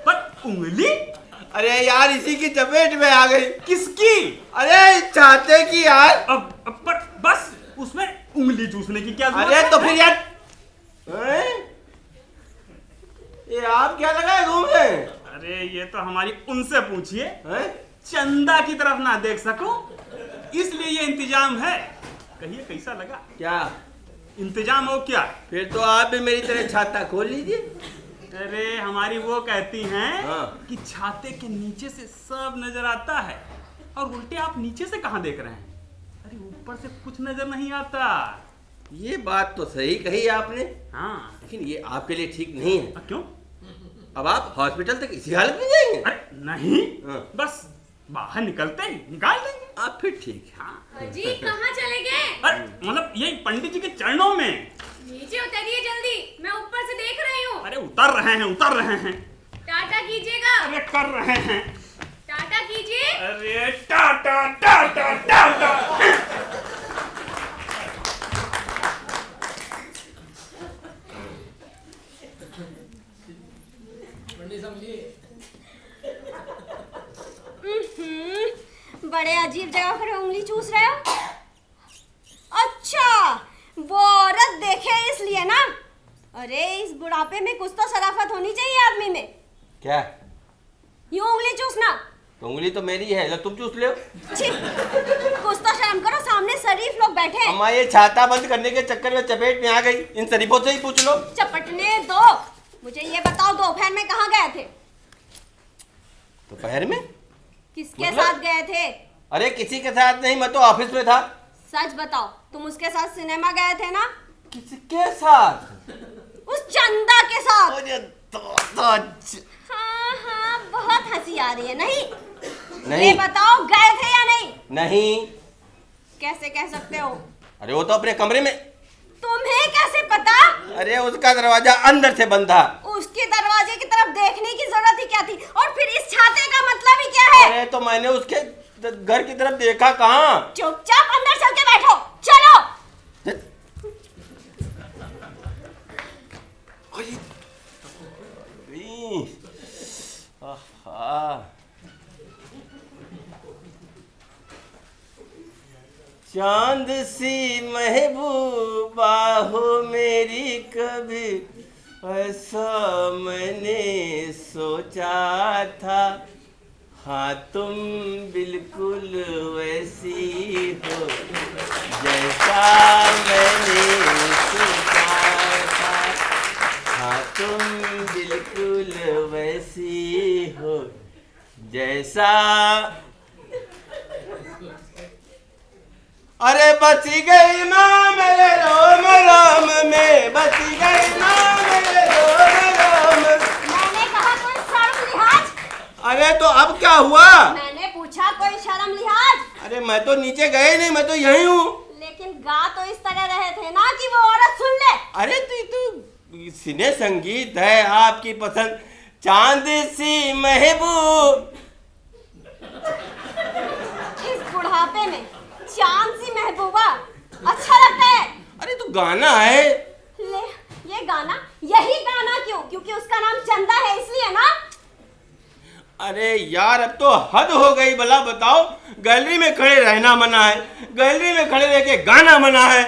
Speaker 7: पर उंगली?
Speaker 12: अरे यार इसी की चपेट में आ गई।
Speaker 7: किसकी?
Speaker 12: अरे चाहते कि यार।
Speaker 7: अब पर बस उसमें उंगली चूसने की क्या जरूरत
Speaker 12: अरे
Speaker 7: है?
Speaker 12: तो फिर यार ये आप क्या लगाए घूम रहे हैं?
Speaker 7: अरे ये तो हमारी उनसे पूछिए। चंदा की तरफ ना देख सकूं इसलिए ये इंतजाम है। कहिए कैसा लगा?
Speaker 12: क्या
Speaker 7: इंतजाम हो क्या?
Speaker 12: फिर तो आप भी मेरी तरह छाता खोल लीजिए।
Speaker 7: अरे हमारी वो कहती हैं
Speaker 12: हाँ।
Speaker 7: कि छाते के नीचे से सब नजर आता है और उल्टे आप नीचे से कहां देख रहे हैं? अरे ऊपर से कुछ नजर नहीं आता।
Speaker 12: ये बात तो सही कही आपने।
Speaker 7: हाँ
Speaker 12: लेकिन ये आपके लिए ठीक नहीं है।
Speaker 7: क्यों?
Speaker 12: अब आप हॉस्पिटल तक इसी हालत में जाएंगे?
Speaker 7: अरे नहीं
Speaker 12: हाँ।
Speaker 7: बस बाहर निकलते ही निकाल देंगे।
Speaker 12: आप फिर ठीक है।
Speaker 7: हाँ।
Speaker 11: जी कहाँ चले गए?
Speaker 7: अरे मतलब यही पंडित जी के चरणों में।
Speaker 11: नीचे उतरिए जल्दी, मैं ऊपर से देख रही हूँ।
Speaker 7: अरे उतर रहे हैं।
Speaker 11: टाटा कीजिएगा।
Speaker 7: अरे कर रहे हैं।
Speaker 11: टाटा कीजिए।
Speaker 7: अरे टाटा टाटा टाटा।
Speaker 8: बड़े अजीब जगह पर उंगली चूस रहे हो। अच्छा वो औरत देखे इसलिए ना। अरे इस बुढ़ापे में कुछ तो शराफत होनी चाहिए आदमी में।
Speaker 12: क्या?
Speaker 8: यूं उंगली चूसना?
Speaker 12: तो उंगली तो मेरी है, जब तुम चूस ले।
Speaker 8: छी, कुछ तो शर्म करो, सामने शरीफ लोग बैठे हैं।
Speaker 12: अम्मा ये छाता बंद करने के चक्कर में चपेट में आ गई। इन शरीफों से ही पूछ लो।
Speaker 8: चपटने दो। मुझे ये बताओ दोपहर में कहाँ गए थे?
Speaker 12: दोपहर में?
Speaker 8: किसके साथ गए थे?
Speaker 12: अरे किसी के साथ नहीं, मैं तो ऑफिस में था।
Speaker 8: सच बताओ, तुम उसके साथ सिनेमा गए थे ना?
Speaker 12: किसके साथ?
Speaker 8: उस चंदा के साथ।
Speaker 12: हाँ
Speaker 8: हाँ बहुत हंसी आ रही है।
Speaker 12: नहीं।
Speaker 8: ये बताओ गए थे या नहीं?
Speaker 12: नहीं।
Speaker 8: कैसे कह सकते हो?
Speaker 12: अरे वो तो अपने कमरे में।
Speaker 8: तुम्हें कैसे पता?
Speaker 12: अरे उसका दरवाजा अंदर से बंद था।
Speaker 8: उसके दरवाजे की तरफ देखने की जरूरत ही क्या थी? और फिर इस छाते का मतलब ही क्या है?
Speaker 12: अरे तो मैंने उसके घर की तरफ देखा कहाँ?
Speaker 8: चुपचाप अंदर चल के बैठो। चलो।
Speaker 12: चांद सी महबूबा हो मेरी, कभी ऐसा मैंने सोचा था। हाँ तुम बिल्कुल वैसी हो जैसा मैंने सोचा था। हाँ तुम बिल्कुल वैसी हो जैसा। अरे बची गई माँ मेरे रोम रोम में, बची गई माँ मेरे रोम रोम।
Speaker 8: मैंने कहा कोई शर्म लिहाज।
Speaker 12: अरे तो अब क्या हुआ?
Speaker 8: मैंने पूछा कोई शर्म लिहाज।
Speaker 12: अरे मैं तो नीचे गए नहीं, मैं तो यहीं हूँ।
Speaker 8: लेकिन गा तो इस तरह रहे थे ना कि वो औरत सुन ले।
Speaker 12: अरे तो सिने संगीत है आपकी पसंद। चांद सी महबूब।
Speaker 8: इस बुढ़ापे में चांद सी महबूबा अच्छा लगता है?
Speaker 12: अरे तो गाना है।
Speaker 8: ले ये गाना, यही गाना क्यों? क्योंकि उसका नाम चंदा है इसलिए ना?
Speaker 12: अरे यार अब तो हद हो गई। भला बताओ, गैलरी में खड़े रहना मना है, गैलरी में खड़े रह के गाना मना है।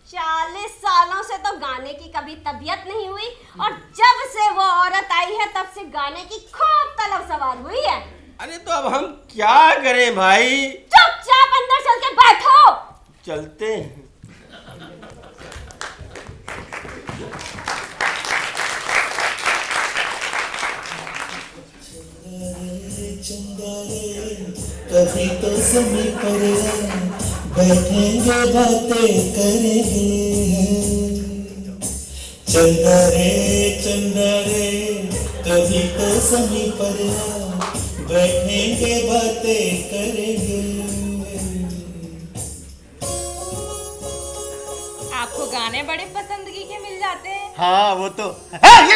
Speaker 8: 40 सालों से तो गाने की कभी तबीयत नहीं हुई और जब से वो औरत आई है तब से गाने की खूब तलब सवार हुई है।
Speaker 12: अरे तो अब हम क्या करें भाई?
Speaker 8: चुपचाप अंदर चल के बैठो।
Speaker 12: चलते हैं।
Speaker 13: कभी तो समय पर बैठेंगे बातें करेंगे। चंदा रे कभी तो समय पर बैठेंगे बातें करेंगे।
Speaker 9: आपको गाने बड़े पसंदगी के मिल जाते हैं।
Speaker 6: हाँ वो तो ये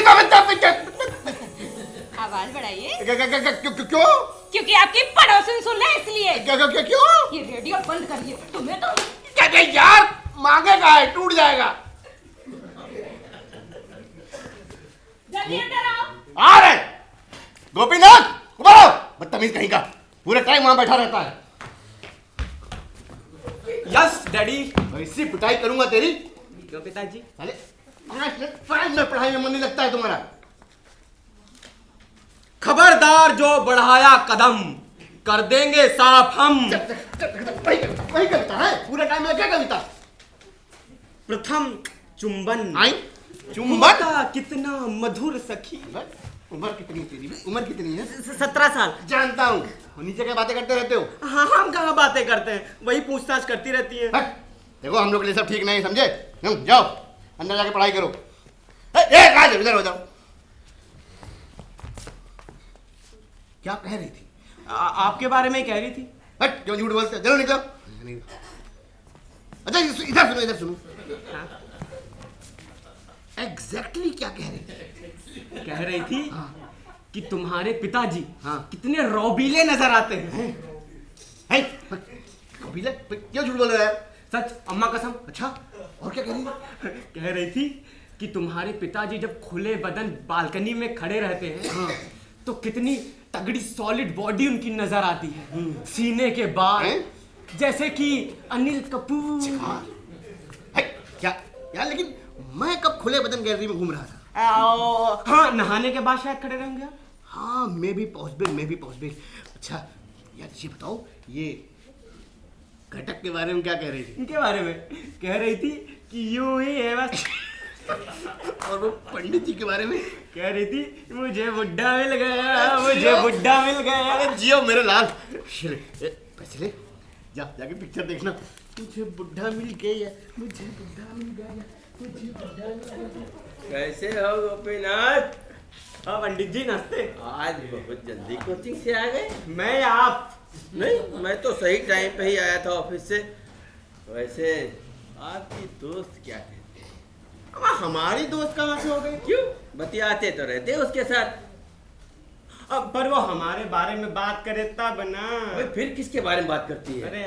Speaker 9: आवाज बढ़ाइए।
Speaker 6: क्यों?
Speaker 9: क्योंकि आपकी पड़ोसन सुन रहे हैं इसलिए।
Speaker 6: क्यों?
Speaker 9: ये रेडियो बंद करिए। तुम्हें तो
Speaker 6: क्या यार मांगेगा है, टूट जाएगा।
Speaker 9: जल्दी अंदर आओ।
Speaker 6: आ रहे गोपीनाथ, उधर आओ। बदतमीज कहीं का, पूरे टाइम वहां बैठा रहता है।
Speaker 10: Yes daddy.
Speaker 6: ऐसी पिटाई करूंगा तेरी।
Speaker 10: क्यों पिताजी?
Speaker 6: अरे पढ़ाई में मन नहीं लगता है तुम्हारा।
Speaker 10: खबरदार जो बढ़ाया कदम कर देंगे साफ हम।
Speaker 6: वही कविता है, पूरे टाइम में क्या कविता?
Speaker 10: प्रथम चुंबन
Speaker 6: आई चुंबन
Speaker 10: कितना मधुर सखी।
Speaker 6: उम्र कितनी तेरी? उम्र कितनी है?
Speaker 10: 17 साल।
Speaker 6: जानता हूँ, नीचे क्या बातें करते रहते हो?
Speaker 10: हाँ हम कहाँ बातें करते हैं, वही पूछताछ करती रहती है।
Speaker 6: देखो हम लोग के लिए सब ठीक नहीं, समझे? जाओ अंदर जाके पढ़ाई करो। इधर हो जाओ। क्या कह रही थी?
Speaker 10: आपके बारे में ही कह रही थी।
Speaker 6: हट, क्यों झूठ बोलते? चलो निकलो। अच्छा इधर सुनो, इधर सुनो। एग्जैक्टली क्या कह रही थी?
Speaker 10: कह रही थी कि तुम्हारे पिताजी कितने रौबीले नजर आते हैं।
Speaker 6: रौबीले? क्यों झूठ बोल रहा है?
Speaker 10: सच, अम्मा कसम।
Speaker 6: अच्छा, और क्या कह रही थी?
Speaker 10: कह रही थी कि तुम्हारे पिताजी जब खुले बदन बालकनी में खड़े रहते हैं तो कितनी तगड़ी सॉलिड बॉडी उनकी नजर आती है। सीने के बाल जैसे कि अनिल कपूर।
Speaker 6: क्या यार, लेकिन मैं कब खुले बदन गैलरी में घूम रहा था?
Speaker 10: हाँ, नहाने के बाद शायद खड़े रहेंगे।
Speaker 6: हाँ, मैं भी पॉसिबल। अच्छा यार ये बताओ, ये घटक के बारे में क्या कह रही थी?
Speaker 10: इनके बारे में कह रही थी कि यूं ही है बस।
Speaker 6: और वो पंडित जी के बारे में
Speaker 10: कह रही थी मुझे बुड्ढा मिल गया, मुझे बुड्ढा मिल गया।
Speaker 6: अरे जियो मेरे लाल। पैसे ले, जाके पिक्चर देखना। मुझे बुड्ढा मिल गया, मुझे बुड्ढा मिल गया, मुझे बुड्ढा मिल गया।
Speaker 12: कैसे हो गोपीनाथ?
Speaker 10: हाँ पंडित जी, नमस्ते।
Speaker 12: आज बहुत जल्दी कोचिंग से आ गए।
Speaker 10: मैं आप
Speaker 12: नहीं, मैं तो सही टाइम पे ही आया था ऑफिस से। वैसे आपकी दोस्त क्या कहते हैं?
Speaker 10: हमारी दोस्त कहाँ से हो गई?
Speaker 12: क्यों, बतियाते तो रहते उसके साथ।
Speaker 10: अब पर वो हमारे बारे में बात करे तब ना।
Speaker 12: फिर किसके बारे में बात करती है?
Speaker 10: अरे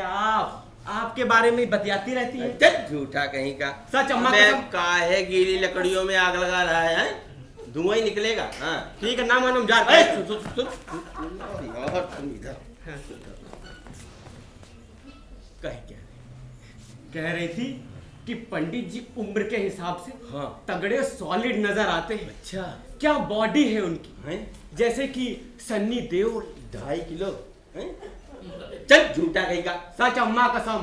Speaker 10: आपके बारे में बतियाती रहती है।
Speaker 12: चल झूठा कहीं का।
Speaker 10: सच, अम्मा
Speaker 12: कसम। काहे गीली लकड़ियों में आग लगा रहा है? धुआं ही निकलेगा। हाँ
Speaker 10: ठीक है, ना मालूम जा।
Speaker 12: तुम इधर
Speaker 10: कह रही थी कि पंडित जी उम्र के हिसाब से तगड़े सॉलिड नजर आते हैं।
Speaker 12: अच्छा,
Speaker 10: क्या बॉडी है उनकी
Speaker 12: है?
Speaker 10: जैसे कि सन्नी देओल।
Speaker 12: 2.5 किलो। चल झूठा कहीं का।
Speaker 10: सच, अम्मा कसम।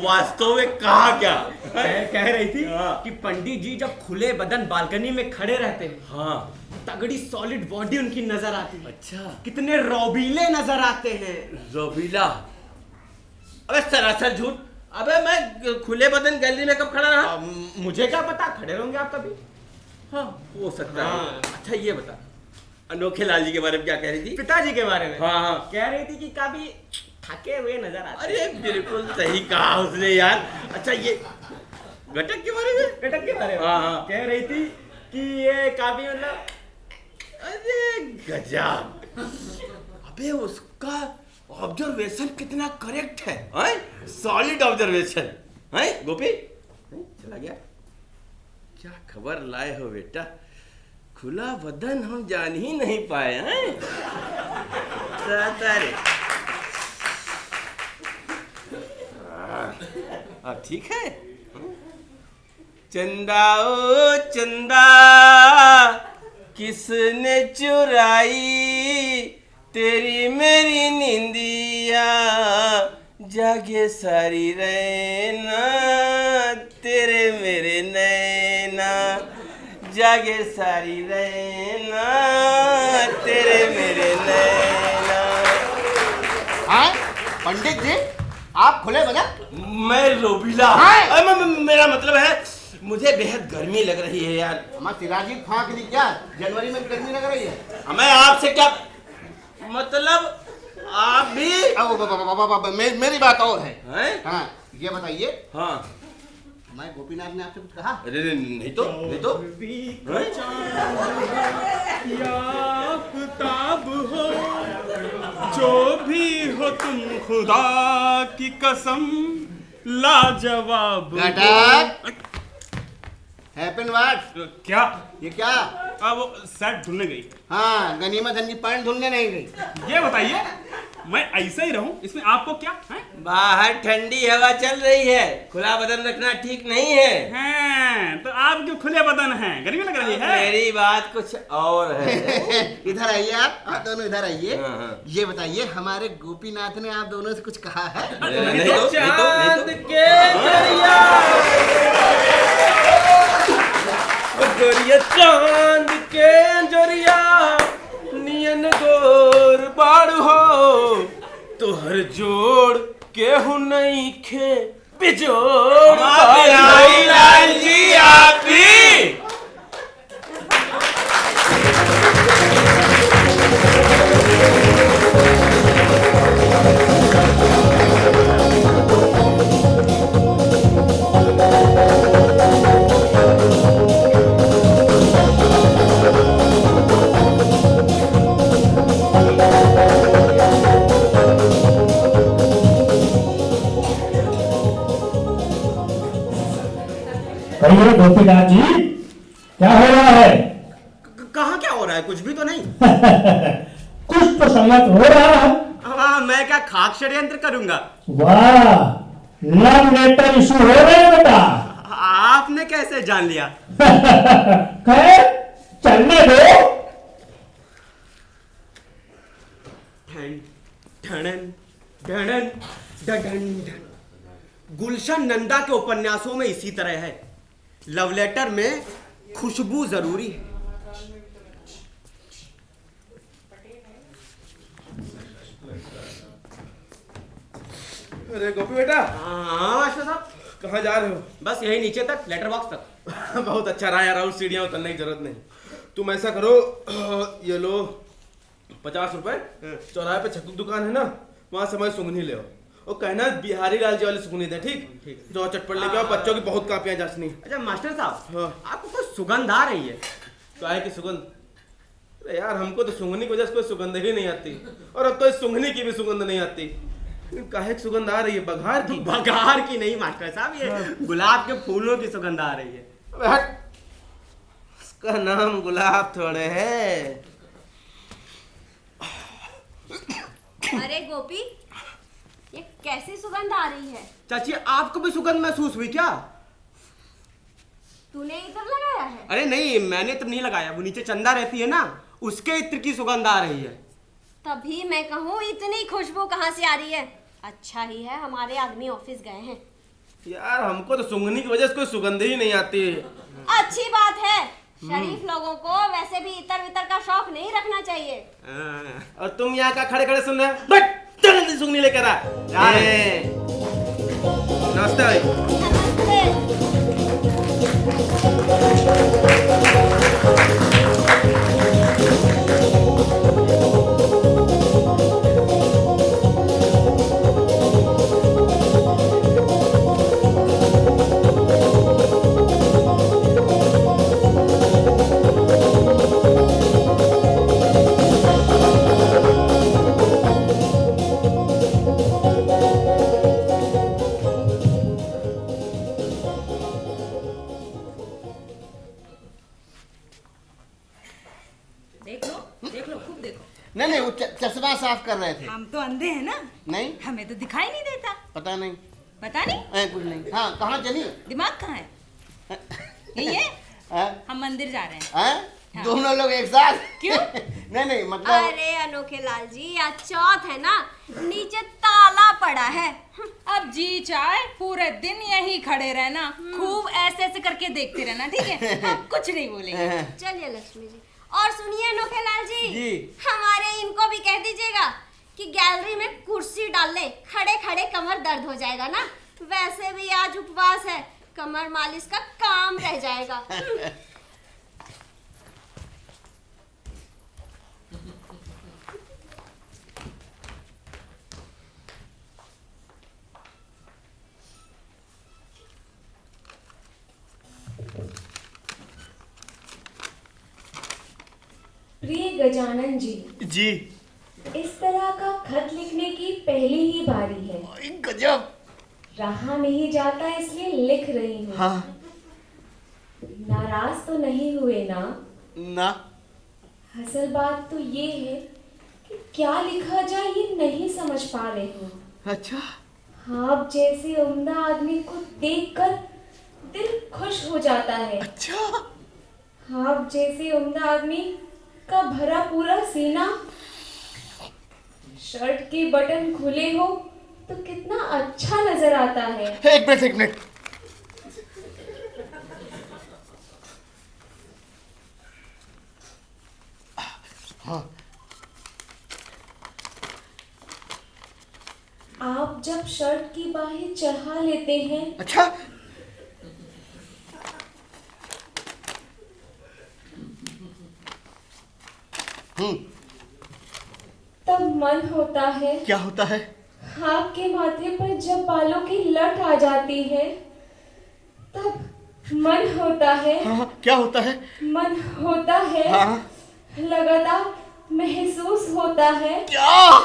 Speaker 12: वास्तव में कहा क्या?
Speaker 10: कह रही थी कि पंडित जी जब खुले बदन बालकनी में खड़े रहते हैं तगड़ी सॉलिड बॉडी उनकी नजर आती है।
Speaker 12: अच्छा,
Speaker 10: कितने रौबीले नजर आते हैं।
Speaker 12: रौबीला? अबे सरासर झूठ। अबे मैं खुले बदन गैलरी में कब खड़ा रहा?
Speaker 10: मुझे क्या पता, खड़े होंगे आप कभी।
Speaker 12: हाँ, हो सकता है। अच्छा ये बता, अनोखे लाल जी के बारे में क्या कह रही थी?
Speaker 10: पिताजी के बारे में?
Speaker 12: हाँ।
Speaker 10: कह रही थी कि काफी थके हुए नजर आते।
Speaker 12: अरे बिल्कुल सही कहा उसने यार। अच्छा ये घटक के बारे में?
Speaker 10: घटक के बारे में कह रही थी कि ये काफी मतलब।
Speaker 12: अरे गजब। अबे उसका ऑब्जर्वेशन कितना करेक्ट है। सॉलिड ऑब्जर्वेशन है। गोपी चला गया। क्या खबर लाए हो बेटा? खुला बदन हम जान ही नहीं पाए हैं। अब ठीक है। चंदा ओ चंदा किसने चुराई तेरी मेरी नींदिया, जागे सारी रहना तेरे मेरे नैना, जागे सारी रहना तेरे मेरे नैना।
Speaker 6: हाँ पंडित जी, आप खुले बदन?
Speaker 12: मैं रोबीला। मेरा मतलब है मुझे बेहद गर्मी लग रही है यार।
Speaker 6: हमारे सिराजी फाँक दी क्या? जनवरी में गर्मी लग रही है?
Speaker 12: मैं आपसे क्या मतलब? आप भी
Speaker 6: मेरी बात और है।
Speaker 12: हाँ
Speaker 6: ये बताइए।
Speaker 12: हाँ,
Speaker 6: मैं गोपीनाथ ने आपसे कुछ कहा?
Speaker 12: अरे नहीं तो
Speaker 7: किताब हो जो भी हो तुम खुदा की कसम लाजवाब।
Speaker 6: Happen what?
Speaker 7: क्या
Speaker 6: ये क्या?
Speaker 7: वो शर्ट धुलने गई।
Speaker 6: हाँ, गनीमत की पैंट धुलने नहीं गई।
Speaker 7: ये बताइए, मैं ऐसा ही रहूं, इसमें आपको क्या है?
Speaker 12: बाहर ठंडी हवा चल रही है, खुला बदन रखना ठीक नहीं है।
Speaker 7: हैं, तो आप क्यों खुले बदन हैं? गर्मी लग रही है?
Speaker 12: मेरी बात कुछ और है।
Speaker 6: इधर आइए आप दोनों इधर आइए। ये बताइए, हमारे गोपीनाथ ने आप दोनों से कुछ कहा है?
Speaker 12: चांद के जरिया, गोरिया चांद के जरिया, नियन गोर बाड़ू हो, तो हर जोड़ केहू नहीं खे बिजोड़। लाल जी आप भी
Speaker 4: कहिए गोपीनाथ जी, क्या हो रहा है?
Speaker 10: कहाँ क्या हो रहा है? कुछ भी तो नहीं।
Speaker 4: कुछ तो संगत हो रहा है।
Speaker 10: हाँ, मैं क्या खाक षड्यंत्र करूंगा?
Speaker 4: वाह, लव लेटर इशू हो रहे हैं बेटा।
Speaker 10: आपने कैसे जान लिया?
Speaker 4: खैर, चलने दो।
Speaker 10: ढणन ढणन ढणन ढन। गुलशन नंदा के उपन्यासों में इसी तरह है। लव लेटर में खुशबू जरूरी है।
Speaker 5: अरे गोपी बेटा।
Speaker 10: हाँ मास्टर साहब।
Speaker 5: कहाँ जा रहे हो?
Speaker 10: बस यही नीचे तक, लेटर बॉक्स तक।
Speaker 5: बहुत अच्छा रहा यार, और सीढ़ियाँ उतरने की जरूरत नहीं। तुम ऐसा करो, ये लो 50 रुपए, चौराहे पे छक्कू दुकान है ना, वहाँ से हमारी सुगनी ले आओ। और कहना बिहारी लाल जी वाली सुगनी दे, ठीक? जो चटपट लेके आओ, बच्चों की बहुत कापियाँ जांचनी।
Speaker 10: अच्छा मास्टर साहब, आपको कोई सुगंध आ रही है?
Speaker 5: काहे की सुगंध? अरे यार, हमको तो सुगनी की वजह से कोई सुगंध ही नहीं आती, और अब तो इस सुगनी की भी सुगंध नहीं आती। काहे की सुगंध आ रही है? बघार की?
Speaker 10: बघार की नहीं मास्टर साहब, ये गुलाब के फूलों की सुगंध आ रही है।
Speaker 5: अबे हट, उसका नाम गुलाब थोड़े है।
Speaker 8: अरे गोपी, ये कैसी सुगंध आ रही है?
Speaker 10: चाची, आपको भी सुगंध महसूस हुई क्या?
Speaker 8: तूने इत्र लगाया है?
Speaker 10: अरे नहीं, मैंने इत्र नहीं लगाया, वो नीचे चंदा रहती है ना, उसके इत्र की सुगंध आ रही है।
Speaker 8: तभी मैं कहूँ, इतनी खुशबू कहाँ से आ रही है? अच्छा ही है हमारे आदमी ऑफिस गए हैं।
Speaker 5: यार, हमको तो सुगनी की वजह से कोई सुगंध ही नहीं आती।
Speaker 8: अच्छी बात है, शरीफ लोगों को वैसे भी इतर वितर का शौक नहीं रखना चाहिए।
Speaker 5: और तुम यहाँ का खड़े खड़े सुन रहे हो? जल्दी सुगनी लेकर आ। नमस्ते भाई।
Speaker 6: नहीं, वो चश्मा साफ कर रहे थे।
Speaker 9: हम तो अंधे हैं ना?
Speaker 6: नहीं,
Speaker 9: हमें तो दिखाई नहीं देता।
Speaker 6: पता नहीं।
Speaker 9: पता नहीं?
Speaker 6: कुछ नहीं। हाँ, कहाँ चली?
Speaker 9: दिमाग कहाँ है? यही है? हम मंदिर जा रहे हैं।
Speaker 6: हाँ? दोनों लोग एक साथ?
Speaker 9: क्यों?
Speaker 6: नहीं मतलब।
Speaker 8: अरे अनोखे लाल जी, आज चौथ है ना, नीचे ताला पड़ा है।
Speaker 9: अब जी चाहे पूरे दिन यहीं खड़े रहना, खूब ऐसे ऐसे करके देखते रहना, ठीक है? अब कुछ नहीं बोलेंगे।
Speaker 8: चलिए लक्ष्मी जी। और सुनिए अनोखे लाल जी, हमारे इनको भी कह दीजिएगा कि गैलरी में कुर्सी डाल ले, खड़े खड़े कमर दर्द हो जाएगा ना। वैसे भी आज उपवास है, कमर मालिश का काम रह जाएगा।
Speaker 11: प्रिय गजानन जी, इस तरह का खत लिखने की पहली ही बारी है।
Speaker 6: गजब।
Speaker 11: रहा नहीं जाता इसलिए लिख रही हूँ।
Speaker 6: हाँ।
Speaker 11: नाराज तो नहीं हुए ना?
Speaker 6: ना।
Speaker 11: असल बात तो ये है कि क्या लिखा जाए ये नहीं समझ पा रहे हो।
Speaker 6: अच्छा।
Speaker 11: आप जैसे उम्दा आदमी को देखकर दिल खुश हो जाता है।
Speaker 6: अच्छा।
Speaker 11: आप जैसे उम्दा आदमी का भरा पूरा सीना, शर्ट के बटन खुले हो तो कितना अच्छा नजर आता है।
Speaker 6: एक मिनट। हाँ।
Speaker 11: आप जब शर्ट की बाहें चढ़ा लेते हैं।
Speaker 6: अच्छा।
Speaker 11: तब मन होता है।
Speaker 6: क्या होता है?
Speaker 11: आपके माथे पर जब बालों की लट आ जाती है तब मन होता है।
Speaker 6: हाँ, क्या होता है?
Speaker 11: मन होता है।
Speaker 6: हाँ।
Speaker 11: लगातार महसूस होता है
Speaker 6: क्या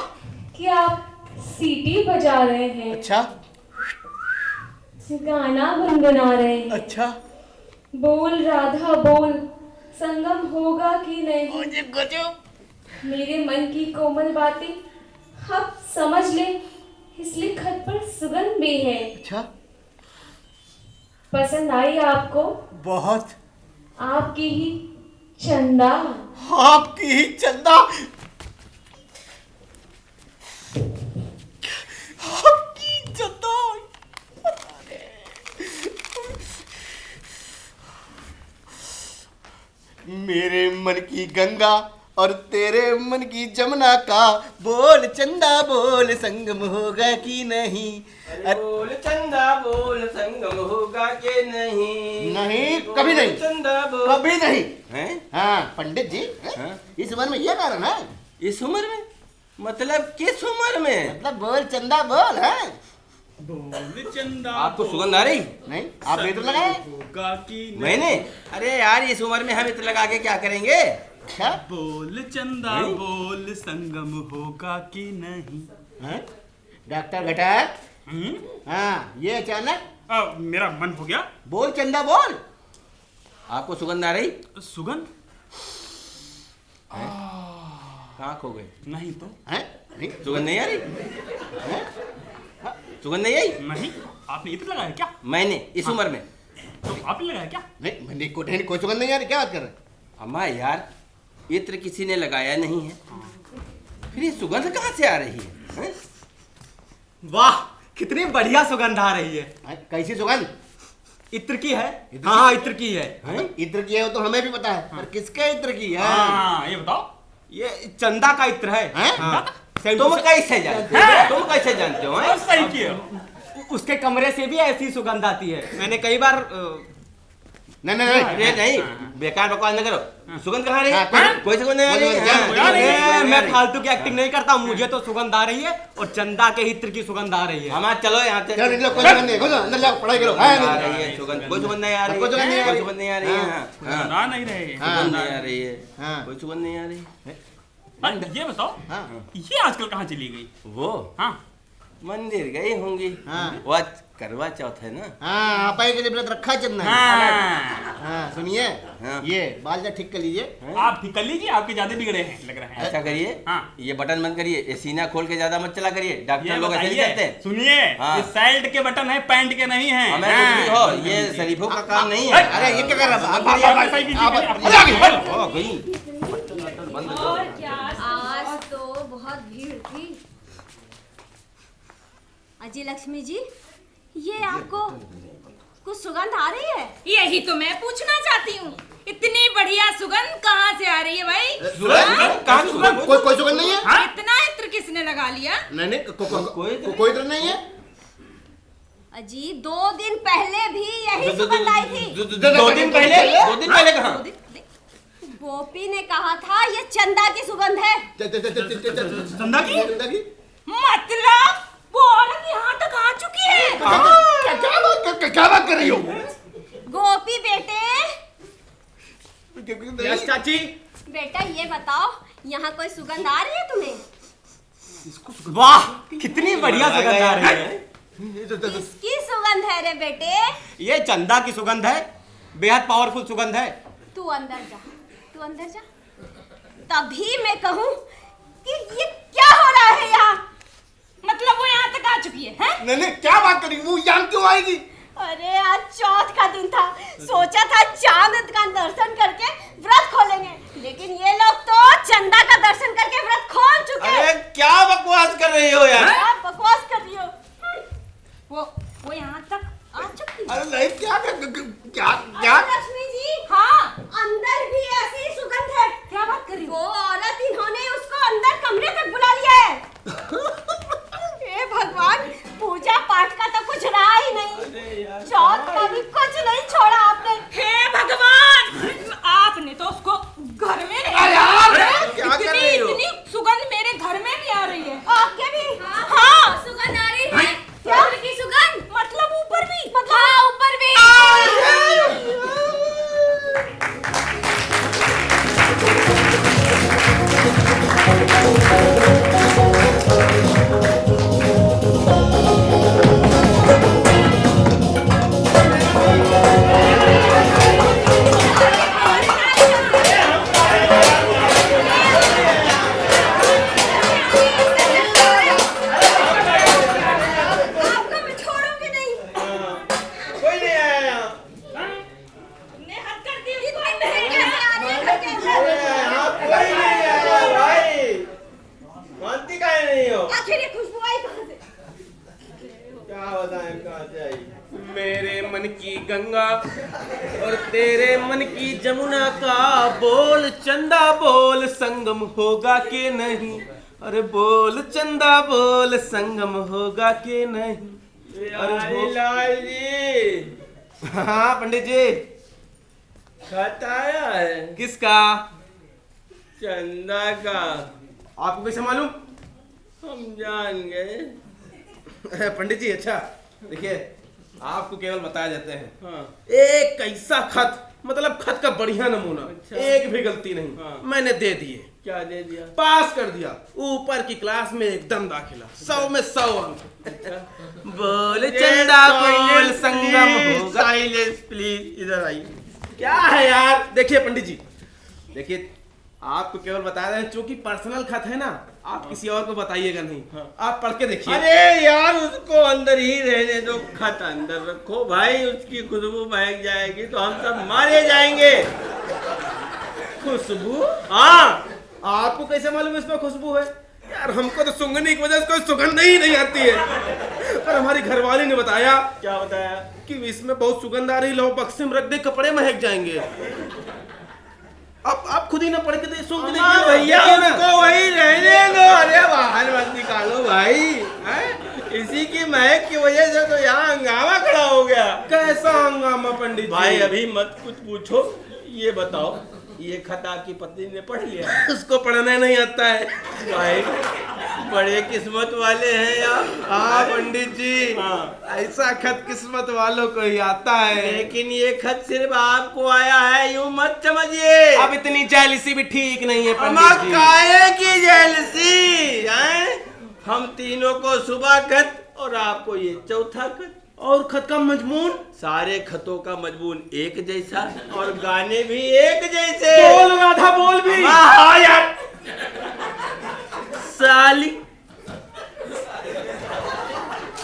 Speaker 11: कि आप सीटी बजा रहे हैं।
Speaker 6: अच्छा।
Speaker 11: गाना गुनगुना रहे हैं।
Speaker 6: अच्छा।
Speaker 11: बोल राधा बोल, संगम होगा कि नहीं।
Speaker 6: गजब।
Speaker 11: मेरे मन की कोमल बातें आप समझ ले, इसलिए खत पर सुगंध भी है।
Speaker 6: अच्छा।
Speaker 11: पसंद आई आपको?
Speaker 6: बहुत।
Speaker 11: आपकी ही चंदा।
Speaker 6: आपकी ही चंदा। आपकी चंदा। मेरे मन की गंगा और तेरे मन की जमुना का बोल चंदा बोल, संगम होगा कि नहीं।
Speaker 12: बोल चंदा बोल, संगम होगा कि नहीं।
Speaker 6: नहीं, कभी नहीं।
Speaker 12: चंदा बोल,
Speaker 6: कभी नहीं।
Speaker 12: हैं?
Speaker 6: हाँ पंडित जी, इस उम्र में ये कारण है।
Speaker 12: इस उम्र में मतलब किस उम्र में?
Speaker 6: मतलब बोल चंदा बोल है।
Speaker 7: बोल चंदा
Speaker 12: आपको सुगंध आ रही?
Speaker 6: नहीं, आप इत्र लगाए?
Speaker 7: होगा कि नहीं।
Speaker 12: मैंने? अरे यार इस उम्र में हम इत्र लगा के क्या करेंगे?
Speaker 6: क्या?
Speaker 7: बोल चंदा बोल, संगम होगा कि नहीं।
Speaker 6: डॉक्टर घटक। हाँ, ये अचानक
Speaker 7: मेरा मन हो गया।
Speaker 6: बोल चंदा बोल।
Speaker 12: आपको सुगंध आ रही?
Speaker 7: सुगंध
Speaker 12: कहाँ खो गए?
Speaker 7: नहीं तो
Speaker 6: नहीं।
Speaker 12: सुगंध नहीं आ रही? सुगंध नहीं आई?
Speaker 7: नहीं। आपने इत्र लगाया क्या?
Speaker 12: मैंने इस उम्र में।
Speaker 7: तो आपने लगाया क्या?
Speaker 6: नहीं, मैंने कोई सुगंध नहीं आ रही। क्या बात कर रहे हैं?
Speaker 12: अम्मा यार इत्र किसी ने लगाया नहीं है, फिर ये सुगंध कहाँ से आ रही है?
Speaker 10: वाह, कितनी बढ़िया सुगंध आ रही है।
Speaker 6: कैसी सुगंध?
Speaker 10: इत्र की है। हाँ, इत्र की है।
Speaker 6: इत्र की है तो हमें भी पता है, पर किसके इत्र की है?
Speaker 7: हाँ, ये बताओ।
Speaker 10: ये चंदा का इत्र है।
Speaker 12: हाँ। तुम कैसे जानते हो? तुम कैसे जानते हो?
Speaker 7: सही किया।
Speaker 10: उसके कमरे से भी ऐसी सुगंध आती है। मैंने कई बार
Speaker 12: नहीं, बेकार बकवास न करो। सुगंध कहाँ रही? कोई सुगंध नहीं आ रही।
Speaker 10: मैं फालतू की एक्टिंग नहीं करता। मुझे तो सुगंध आ रही है और चंदा के इत्र की सुगंध आ रही है।
Speaker 12: हमारा चलो यहाँ से।
Speaker 6: अंदर जाओ, पढ़ाई करो।
Speaker 12: आ रही है सुगंध? कोई सुगंध नहीं आ रही है।
Speaker 6: कोई सुगंध नहीं आ रही।
Speaker 12: कोई सुगंध नहीं आ रही है।
Speaker 7: ना नहीं रहे।
Speaker 12: सुगंध नहीं आ रही है। कोई सुगंध नहीं आ रही।
Speaker 7: ये बताओ, ये आजकल कहाँ चली गई?
Speaker 12: वो
Speaker 7: हाँ
Speaker 12: मंदिर गई होंगी। वो आज करवा चौथ है ना।
Speaker 6: हाँ, आप के लिए व्रत रखा चंदा। हाँ, सुनिए, ये बाल जा ठीक कर लीजिए।
Speaker 7: आप ठीक कर लीजिए, आपके ज्यादा बिगड़े हैं लग रहे हैं।
Speaker 12: ऐसा करिए, ये बटन बंद करिए, ये सीना खोल के ज्यादा मत चला करिए। डॉक्टर लोग ऐसे नहीं करते हैं।
Speaker 7: सुनिए, ये शर्ट के बटन है, पैंट के नहीं है।
Speaker 12: हमें कुछ भी हो, ये शरीफों का काम नहीं है।
Speaker 6: अरे ये क्या कर रहा है?
Speaker 8: आज तो बहुत भीड़ थी। अजी लक्ष्मी जी, ये आपको कुछ सुगंध आ रही है?
Speaker 9: यही तो मैं पूछना चाहती हूँ, इतनी बढ़िया सुगंध कहाँ से आ रही है भाई?
Speaker 6: कोई सुगंध नहीं है।
Speaker 9: इतना इत्र किसने लगा लिया?
Speaker 6: नहीं, कोई इत्र नहीं है।
Speaker 8: अजी 2 दिन पहले भी यही सुगंध आई थी।
Speaker 12: 2 दिन पहले? 2 दिन पहले कहाँ?
Speaker 8: गोपी ने कहा था ये चंदा की सुगंध है।
Speaker 7: चंदा की?
Speaker 9: मतलब वो औरत यहाँ तक आ चुकी है।
Speaker 6: क्या बात कर रही हो?
Speaker 8: गोपी बेटे।
Speaker 10: यस चाची।
Speaker 8: बेटा ये बताओ, यहाँ कोई सुगंध आ रही है तुम्हें?
Speaker 10: वाह, कितनी बढ़िया सुगंध आ रही है।
Speaker 8: किसकी सुगंध है रे बेटे?
Speaker 10: ये चंदा की सुगंध है। बेहद पावरफुल सुगंध है।
Speaker 8: तू अंदर जा, तू अंदर जा, तभी मैं कहूँ कि ये क्या हो रहा है यहाँ।
Speaker 9: मतलब वो यहाँ तक आ चुकी है, हैं?
Speaker 6: नहीं क्या बात करी, वो यहाँ क्यों आएगी?
Speaker 8: अरे आज चौथ का दिन था, सोचा था चांद का दर्शन करके व्रत खोलेंगे, लेकिन ये लोग तो चंदा का दर्शन करके व्रत खोल चुके हैं।
Speaker 12: अरे क्या बकवास कर रही हो यार?
Speaker 8: क्या बकवास कर रही हो?
Speaker 9: वो यहाँ तक आ चुकी है।
Speaker 6: अरे नहीं क्या क्या
Speaker 8: क्या लक्ष्मी जी, हाँ अंदर भी ऐसी सुगंध है।
Speaker 9: क्या बात कर रही हो?
Speaker 8: वो औरत इन्होंने उसको अंदर कमरे तक बुला लिया है। हे भगवान, पूजा पाठ का तो कुछ रहा ही नहीं, चौथ का भी कुछ नहीं छोड़ा आपने।
Speaker 9: हे भगवान, आपने तो उसको घर में इतनी सुगंध मेरे घर में भी आ रही है।
Speaker 8: आपके भी?
Speaker 9: हाँ सुगंध आ रही है।
Speaker 8: क्या
Speaker 9: की सुगंध? मतलब ऊपर भी?
Speaker 8: हाँ ऊपर भी।
Speaker 5: मेरे मन की गंगा और तेरे मन की जमुना का बोल चंदा बोल संगम होगा कि नहीं। अरे बोल चंदा बोल संगम होगा कि नहीं। अरे
Speaker 12: लाल जी।
Speaker 5: हाँ पंडित जी।
Speaker 12: खत आया है?
Speaker 5: किसका?
Speaker 12: चंदा का।
Speaker 5: आपको कैसे मालूम?
Speaker 12: हम जान गए।
Speaker 5: पंडित जी अच्छा देखिए, आपको केवल बताया जाते हैं।
Speaker 12: हाँ।
Speaker 5: एक ऐसा खत, मतलब खत का बढ़िया नमूना,
Speaker 12: अच्छा।
Speaker 5: एक भी गलती नहीं।
Speaker 12: हाँ।
Speaker 5: मैंने दे दिए।
Speaker 12: क्या दे दिया?
Speaker 5: पास कर दिया, ऊपर की क्लास में एकदम दाखिला, 100 में 100 अंक। बोल चंदा बोल संगम होगा।
Speaker 12: साइलेंस प्लीज, इधर आइए।
Speaker 5: क्या है यार? देखिए पंडित जी, देखिए आपको केवल बता रहे हैं, चूंकि पर्सनल खत है ना, आप किसी और को बताइएगा नहीं। आप पढ़ के देखिए।
Speaker 12: अरे यार उसको अंदर ही रहने दो, खत अंदर रखो भाई, उसकी खुशबू महक जाएगी तो हम सब मारे जाएंगे।
Speaker 5: खुशबू?
Speaker 12: हाँ।
Speaker 5: आपको कैसे मालूम इसमें खुशबू है? यार हमको तो सूंघने की वजह से कोई सुगंध ही नहीं आती है। पर हमारी घरवाली ने बताया।
Speaker 12: क्या बताया?
Speaker 5: कि इसमें बहुत सुगंध आ रही, लो बक्से में रख दे, कपड़े महक जाएंगे। आप खुद ही ना पढ़ के सूंघ
Speaker 12: हाँ भैया उनको वही रहने दो। अरे बाहर मत निकालो भाई, इसी की महक की वजह से तो यहाँ हंगामा खड़ा हो गया।
Speaker 5: कैसा हंगामा पंडित
Speaker 12: भाई? अभी मत कुछ पूछो, ये बताओ, ये खत आपकी पत्नी ने पढ़ लिया?
Speaker 5: उसको पढ़ना नहीं आता है
Speaker 12: भाई, बड़े किस्मत वाले हैं यार।
Speaker 5: हाँ पंडित जी।
Speaker 12: हाँ।
Speaker 5: ऐसा खत किस्मत वालों को ही आता है।
Speaker 12: लेकिन ये खत सिर्फ आपको आया है, यूं मत समझिए।
Speaker 5: अब इतनी जेलसी भी ठीक नहीं है पंडित जी।
Speaker 12: काहे की जेलसी? हम तीनों को सुबह खत और आपको ये चौथा खत।
Speaker 5: और खत का मजमून?
Speaker 12: सारे खतों का मजमून एक जैसा और गाने भी एक जैसे।
Speaker 5: बोल राधा बोल भी।
Speaker 12: हाँ यार।
Speaker 5: साली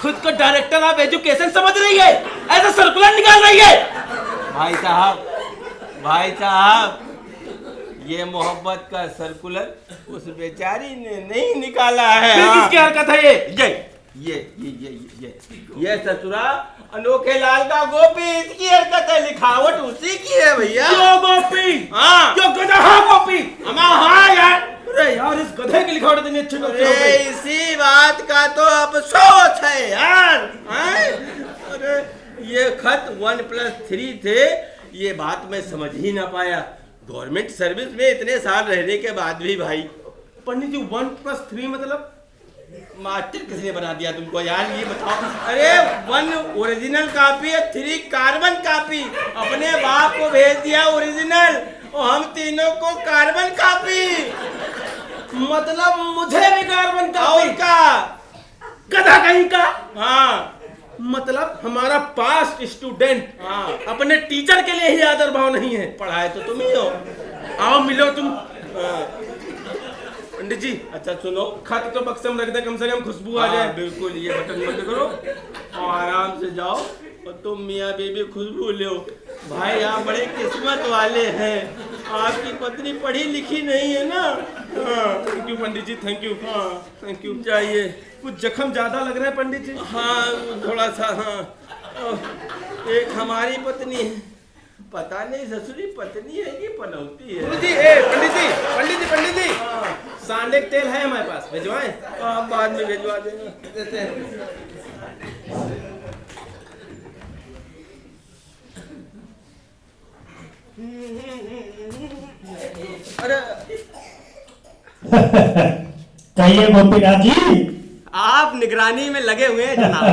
Speaker 5: खुद को डायरेक्टर ऑफ एजुकेशन समझ रही है, ऐसा सर्कुलर निकाल रही है।
Speaker 12: भाई साहब, ये मोहब्बत का सर्कुलर उस बेचारी ने नहीं निकाला है।
Speaker 5: फिर किसकी हरकत है ये?
Speaker 12: ये ससुरा अनोखे लाल का गोपी, इसकी हरकत है। लिखावट उसी की है भैया।
Speaker 5: यो गोपी?
Speaker 12: हाँ।
Speaker 5: यो गधा गोपी?
Speaker 12: हाँ यार।
Speaker 5: अरे यार इस गधे की लिखावट इतनी अच्छी करते हो।
Speaker 12: इसी बात का तो अफसोस है यार। अरे ये खत 1+3 थे, ये बात मैं समझ ही ना पाया। गवर्नमेंट सर्विस में इतने साल रहने के बाद भी भाई।
Speaker 5: पंडित जी 1+3 मतलब?
Speaker 12: मास्टर किसने बना दिया तुमको यार, ये बताओ। अरे 1 ओरिजिनल कॉपी है, 3 कार्बन कॉपी। अपने बाप को भेज दिया ओरिजिनल और हम तीनों को कार्बन कॉपी।
Speaker 5: मतलब मुझे भी कार्बन कॉपी?
Speaker 12: और का
Speaker 5: गधा कहीं का।
Speaker 12: हाँ
Speaker 5: मतलब हमारा पास्ट स्टूडेंट अपने टीचर के लिए ही आदर भाव नहीं है। पढ़ाए तो तुम ही हो। आओ मिलो तुम। पंडित जी अच्छा सुनो, खत तो बक्से में रख दे, कम से कम खुशबू आ जाए। बिल्कुल, ये बटन बंद करो और आराम से जाओ और तुम मियाँ बीबी खुशबू लो। भाई आप बड़े किस्मत वाले हैं, आपकी पत्नी पढ़ी लिखी नहीं है ना। Thank you Pandit ji, thank you. Thank you. चाहिए कुछ जख्म ज्यादा लग रहा है पंडित जी? हाँ थोड़ा सा। एक हमारी पत्नी है, पता नहीं ससुरी पत्नी है कि पनौती है। पंडित जी सांडे का तेल है हमारे पास, भिजवाएं? हाँ बाद में भिजवा देते हैं।
Speaker 12: अरे
Speaker 4: कहिए गोपीनाथ जी।
Speaker 10: आप निगरानी में लगे हुए हैं जनाब।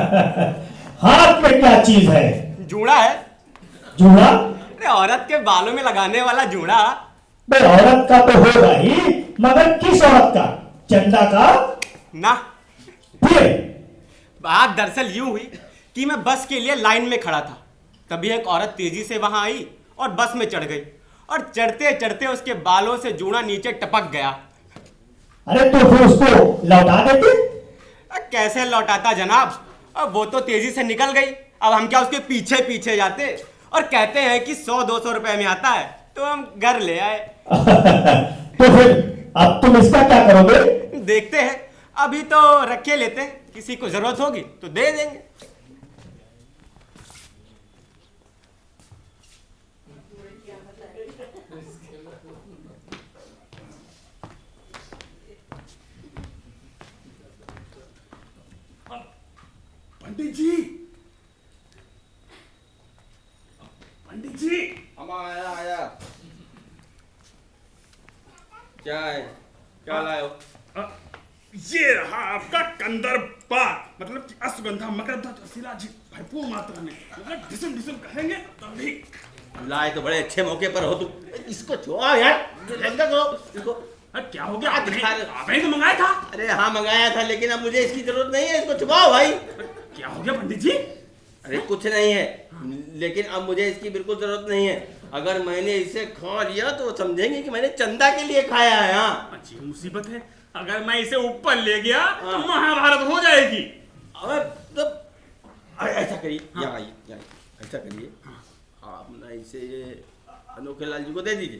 Speaker 4: हाथ में क्या चीज है?
Speaker 10: जूड़ा है।
Speaker 4: जूड़ा?
Speaker 10: अरे औरत के बालों में लगाने वाला जूड़ा।
Speaker 4: भाई औरत का तो होगा ही, मगर किस औरत का? चंदा का?
Speaker 10: ना।
Speaker 4: फिर
Speaker 10: बात दरअसल यूं हुई कि मैं बस के लिए लाइन में खड़ा था, तभी एक औरत तेजी से वहां आई और बस में चढ़ गई और चढ़ते चढ़ते उसके बालों से जूड़ा नीचे टपक गया।
Speaker 4: अरे तो फिर उसको लौटा देते?
Speaker 10: कैसे लौटाता जनाब, अब वो तो तेजी से निकल गई, अब हम क्या उसके पीछे पीछे जाते? और कहते हैं कि 100-200 रुपए में आता है, तो हम घर ले आए।
Speaker 4: तो फिर अब तुम इसका क्या करोगे?
Speaker 10: देखते हैं, अभी तो रखे लेते हैं, किसी को जरूरत होगी तो दे देंगे।
Speaker 7: पंडित जी
Speaker 12: हम आया। क्या है, क्या लाए हो?
Speaker 7: ये रहा आपका कंदरपाक, मतलब कि अश्वगंधा मकरंदा शिलाजी भरपूर मात्रा में, मतलब डिसम डिसम कहेंगे तभी।
Speaker 12: लाए तो बड़े अच्छे मौके पर हो तुम। इसको छोड़ो यार, इसको।
Speaker 7: क्या हो गया? आपने तो मंगाया था।
Speaker 12: अरे हाँ मंगाया था, लेकिन अब मुझे इसकी जरूरत नहीं है, इसको छुपाओ भाई।
Speaker 7: क्या हो गया पंडित जी?
Speaker 12: अरे कुछ नहीं है, लेकिन अब मुझे इसकी बिल्कुल जरूरत नहीं है। अगर मैंने इसे खा लिया तो समझेंगे कि मैंने चंदा के लिए खाया है। हाँ
Speaker 7: अच्छी मुसीबत है, अगर मैं इसे ऊपर ले गया तो महाभारत हो जाएगी।
Speaker 12: अबे तो ऐसा करिए, यहाँ आइए, ऐसा करिए, आप ना इसे अनोखे लाल जी को दे दीजिए।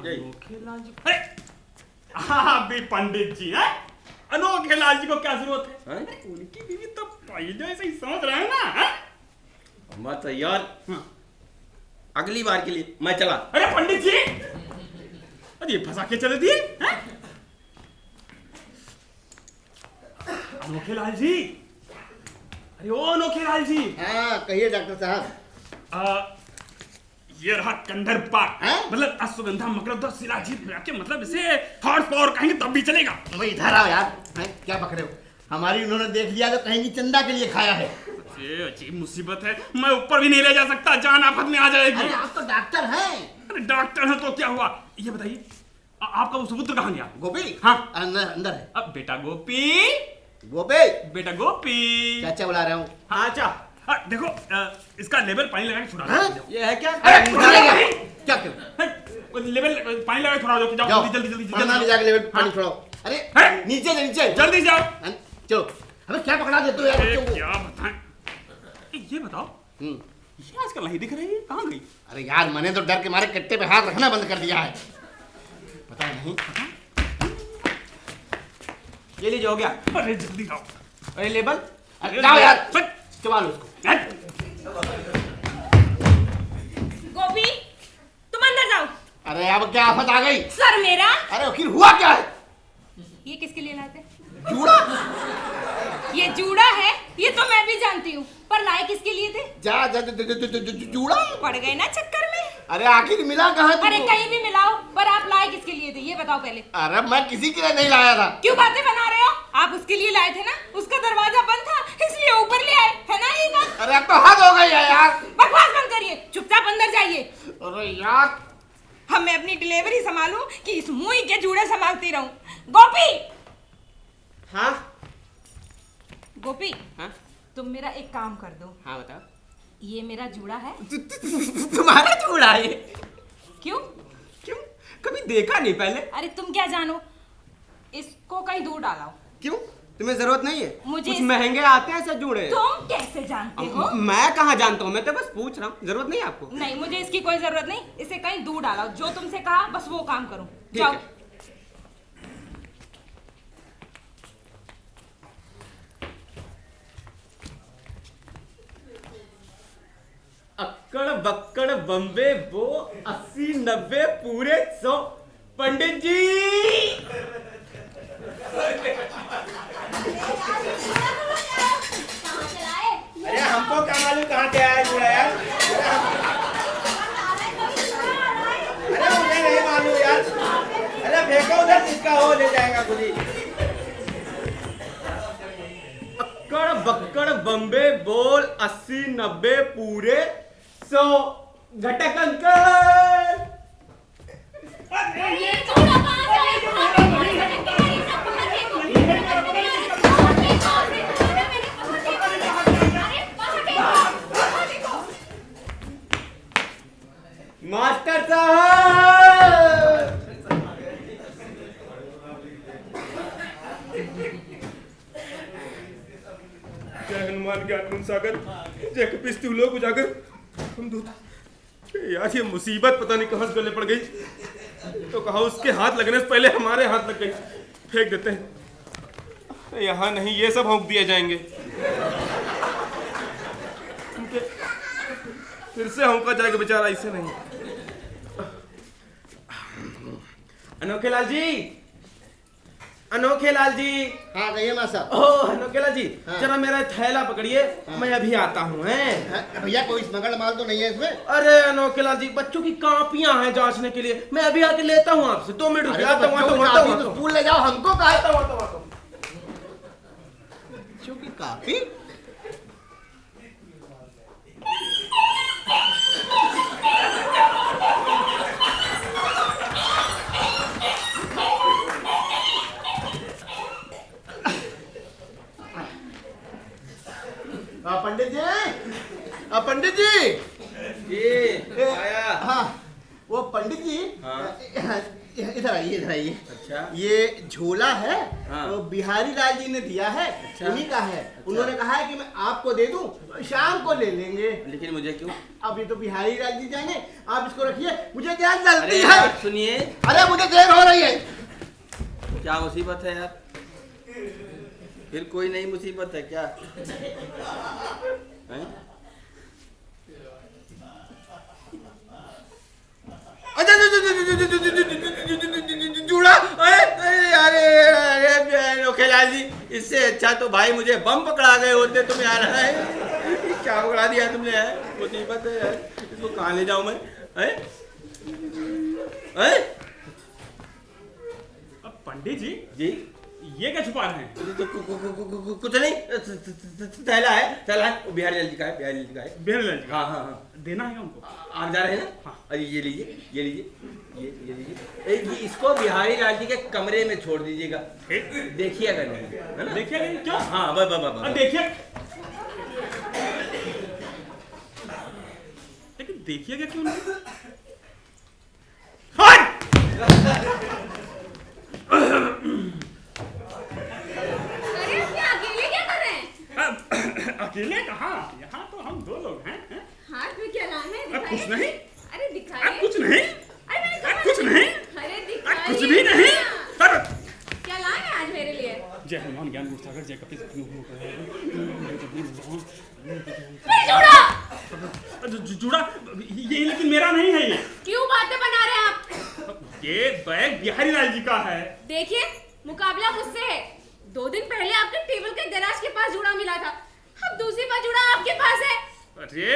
Speaker 7: अनोखे लाल जी? अरे हाँ भी पंडित जी है, अनोखे लाल जी को क्या जरूरत है? उनकी बीवी तो पहले से ही समझ रहे हैं ना।
Speaker 12: मत यार, अगली बार के लिए मैं चला।
Speaker 7: अरे पंडित जी, अरे फंसा के चले दिए। अनोखे लाल जी, अरे ओ अनोखे लाल जी।
Speaker 6: हाँ कहिए डॉक्टर साहब।
Speaker 7: ये रहा कंदरपाक, मतलब अश्वगंधा मकरंदा शिलाजीत मिला के, मतलब इसे हॉर्स पावर कहेंगे तब भी चलेगा।
Speaker 6: भाई इधर आओ यार, क्या पक रहे हो? हमारी उन्होंने देख लिया तो कहेंगी चंदा के लिए खाया है।
Speaker 7: अजीब मुसीबत है, मैं ऊपर भी नहीं ले जा सकता, जान आफत में आ जाएगी।
Speaker 6: अरे आप तो डॉक्टर हैं।
Speaker 7: अरे डॉक्टर है तो क्या हुआ? ये बताइए आपका वो सुपुत्र कहाँ गया?
Speaker 6: गोपी?
Speaker 7: हाँ
Speaker 6: अंदर है।
Speaker 7: अब बेटा गोपी,
Speaker 6: बेटा
Speaker 7: गोपी।
Speaker 6: चाचा बुला रहा हूँ।
Speaker 7: हाँ अच्छा, देखो इसका लेवल पानी लगा के छुड़ा।
Speaker 10: ये है क्या?
Speaker 6: क्या
Speaker 7: लेवल पानी लगा के छुड़ा दो। जाओ जल्दी
Speaker 6: जाके लेवल पानी छोड़ो। अरे नीचे
Speaker 7: जल्दी जाओ।
Speaker 6: चलो, हमें क्या पकड़ा देते हो यार?
Speaker 7: क्या बताएं? ये बताओ, ये आजकल नहीं दिख रही है, कहाँ गई?
Speaker 6: अरे यार मैंने तो डर के मारे कट्टे पे हाथ रखना बंद कर दिया है। पता नहीं।
Speaker 10: ये लीजिए, हो गया।
Speaker 7: अरे जल्दी आओ।
Speaker 10: अरे लेबल
Speaker 6: जाओ यार, चुमा लो उसको।
Speaker 9: गोपी तुम अंदर जाओ।
Speaker 6: अरे अब क्या आफत आ गई?
Speaker 9: सर मेरा।
Speaker 6: अरे आखिर हुआ क्या है?
Speaker 9: ये किसके लिए लाए थे?
Speaker 6: जूड़ा?
Speaker 9: ये जूड़ा है, ये तो मैं भी जानती हूँ, पर लाए किसके लिए थे?
Speaker 6: जूड़ा?
Speaker 9: पड़ गए ना चक्कर में।
Speaker 6: अरे आखिर मिला कहाँ?
Speaker 9: अरे कहीं भी मिलाओ, पर आप लाए किसके लिए थे ये बताओ पहले।
Speaker 6: अरे मैं किसी के लिए नहीं लाया था।
Speaker 9: क्यों बातें बना रहे हो? आप उसके लिए लाए थे ना, उसका दरवाजा बंद था इसलिए ऊपर ले आए, है ना ये बात?
Speaker 6: अरे अब तो हद हो गई है यार।
Speaker 9: बकवास बंद करिए, चुपचाप अंदर जाइए।
Speaker 6: अरे यार,
Speaker 9: हम मैं अपनी डिलीवरी संभालूं कि इस मुंह के जूड़े संभालती रहूं? गोपी।
Speaker 10: हाँ
Speaker 9: गोपी,
Speaker 10: हाँ?
Speaker 9: तुम मेरा एक काम कर दो।
Speaker 10: हाँ बताओ।
Speaker 9: ये मेरा जूड़ा है।
Speaker 10: तुम्हारा जूड़ा है?
Speaker 9: क्यों?
Speaker 10: कभी देखा नहीं पहले।
Speaker 9: अरे तुम क्या जानो, इसको कहीं दूर डालाओ।
Speaker 10: क्यों? तुम्हें जरूरत नहीं है?
Speaker 9: मुझे
Speaker 10: कुछ महंगे आते हैं ऐसे जूड़े।
Speaker 9: तुम कैसे जानते हो?
Speaker 10: मैं कहाँ जानता हूँ, मैं तो बस पूछ रहा हूँ। जरूरत नहीं है आपको?
Speaker 9: नहीं, मुझे इसकी कोई जरूरत नहीं। इसे कहीं दूर डालाओ, जो तुमसे कहा बस वो काम करो। जाओ।
Speaker 10: अक्कड़ बक्कड़ बम्बे वो 80 90 पूरे 100। पंडित जी
Speaker 5: अरे हमको क्या मालूम कहाँ से आया जूड़ा यार। अरे मुझे नहीं मालूम यार। अरे फेंको उधर, जिसका हो ले जाएगा खुद ही।
Speaker 10: अक्कड़ बक्कड़ बम्बे बोल 80 90 पूरे 100। घटक अंकल। मास्टर साहब।
Speaker 7: जय हनुमान ज्ञान सागर, जय कपीस तू लोग उजागर। हम दूत यार, ये मुसीबत पता नहीं कहाँ से गले पड़ गई। तो कहा उसके हाथ लगने से पहले हमारे हाथ लग गई। फेंक देते हैं। यहाँ नहीं, ये सब हौंक दिए जाएंगे। फिर से हौंका जाएगा बेचारा, इसे नहीं।
Speaker 5: अनोखे लाल जी, अनोखे लाल जी।
Speaker 6: हाँ कहिए मां साहब।
Speaker 5: ओह अनोखे लाल जी,
Speaker 6: हाँ।
Speaker 5: जरा मेरा थैला पकड़िए। हाँ। मैं अभी आता हूँ।
Speaker 6: भैया कोई स्मगल माल तो नहीं है इसमें?
Speaker 5: अरे अनोखे लाल जी, बच्चों की कापियां हैं जांचने के लिए। मैं अभी आके लेता हूँ आपसे। 2 मिनट रुकिए। आता हूँ।
Speaker 6: स्कूल ले जाओ, हमको कहा बच्चों की कापी। पंडित जी, पंडित जी।
Speaker 5: आया।
Speaker 6: हाँ वो पंडित जी।
Speaker 5: हाँ।
Speaker 6: इधर आइए, इधर आइए।
Speaker 5: अच्छा।
Speaker 6: ये झोला है।
Speaker 5: हाँ।
Speaker 6: वो बिहारी लाल जी ने दिया है।
Speaker 5: अच्छा।
Speaker 6: उन्हीं का है।
Speaker 5: अच्छा।
Speaker 6: उन्होंने कहा है कि मैं आपको दे दूं, शाम को ले लेंगे।
Speaker 5: लेकिन मुझे क्यों?
Speaker 6: अभी तो बिहारी लाल जी जाने, आप इसको रखिए, मुझे क्या जल्दी
Speaker 5: अरे
Speaker 6: है।
Speaker 5: यार सुनिए।
Speaker 6: अरे मुझे देर हो रही है।
Speaker 5: क्या मुसीबत है यार? फिर कोई नई मुसीबत है क्या? हैं?
Speaker 12: जूड़ा। अरे नोखेलाल जी, इससे अच्छा तो भाई मुझे बम पकड़ा गए होते। तुम यार क्या पकड़ा दिया तुमने यार? मुसीबत है यार, इसको कहाँ ले जाऊं मैं?
Speaker 7: अब पंडित जी
Speaker 12: जी
Speaker 7: ये क्या छुपा रहे हैं?
Speaker 12: कुछ नहीं, थैला है, थैला है। बिहारी लाल जी का है, बिहारी लाल जी का है।
Speaker 7: बिहारी लाल जी?
Speaker 12: हाँ हाँ हाँ।
Speaker 7: देना है उनको?
Speaker 12: आप जा रहे हैं ना?
Speaker 7: हाँ।
Speaker 12: अरे ये लीजिए, ये लीजिए, ये लीजिए। इसको बिहारी लाल जी के कमरे में छोड़ दीजिएगा। देखिएगा नहीं, है ना?
Speaker 7: देखिएगा नहीं? क्यों?
Speaker 12: हाँ बस
Speaker 7: देखिए, लेकिन देखिएगा क्यों नहीं? अकेले कहाँ? यहाँ तो हम 2 लोग हैं।
Speaker 8: हाथ में क्या लाए हैं?
Speaker 7: कुछ नहीं।
Speaker 8: अरे दिखाइए।
Speaker 7: कुछ नहीं।
Speaker 8: अरे मैंने कहा
Speaker 7: कुछ नहीं।
Speaker 8: अरे दिखाइए।
Speaker 7: कुछ भी नहीं।
Speaker 8: क्या लाए हैं आज मेरे लिए?
Speaker 7: जय हनुमान ज्ञान सागर, जय कपीस जूड़ा। ये लेकिन मेरा नहीं है। ये
Speaker 8: क्यों बातें बना रहे हैं आप?
Speaker 7: ये बैग बिहारी लाल जी का है।
Speaker 8: देखिए मुकाबला मुझसे है। 2 दिन पहले आपके टेबल के दराज के पास जूड़ा मिला था, अब दूसरी बार जूड़ा आपके पास है।
Speaker 7: अरे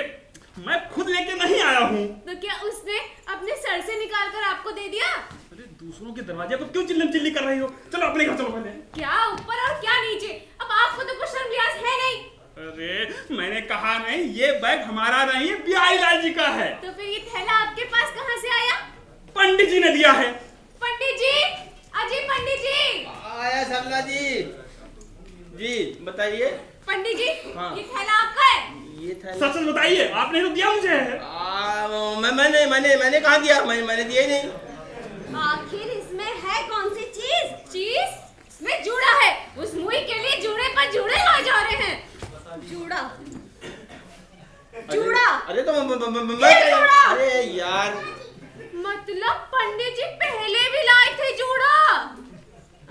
Speaker 7: मैं खुद लेके नहीं आया हूँ।
Speaker 8: तो क्या उसने अपने सर से निकाल कर आपको दे दिया?
Speaker 7: अरे दूसरों के दरवाजे पर क्यों चिल्लम चिल्ली कर रही हो? चलो अपने घर चलो पहले।
Speaker 8: क्या ऊपर और क्या नीचे? अब आपको तो कुछ शर्म लिहाज है नहीं।
Speaker 7: अरे मैंने कहा नहीं, ये बैग हमारा नहीं है, बिहारी लाल जी का है।
Speaker 8: तो फिर ये थैला आपके पास कहाँ से आया?
Speaker 7: पंडित जी ने दिया है।
Speaker 8: पंडित जी, अजी पंडित जी।
Speaker 12: आया सरला जी। जी बताइए।
Speaker 9: पंडित जी
Speaker 12: हाँ।
Speaker 9: ये थैला आपका है?
Speaker 12: ये
Speaker 7: सच सच बताइए, आपने तो दिया मुझे।
Speaker 12: मैंने कहाँ दिया? मैंने दिया ही नहीं।
Speaker 8: आखिर इसमें है कौन सी चीज?
Speaker 9: चीज इसमें जूड़ा है। उस मुई के लिए जूड़े पर जूड़े लाए जा रहे हैं।
Speaker 8: जूड़ा जूड़ा
Speaker 12: अरे तो मैं
Speaker 8: जूड़ा?
Speaker 12: अरे यार,
Speaker 9: मतलब पंडित जी पहले भी लाए थे जूड़ा?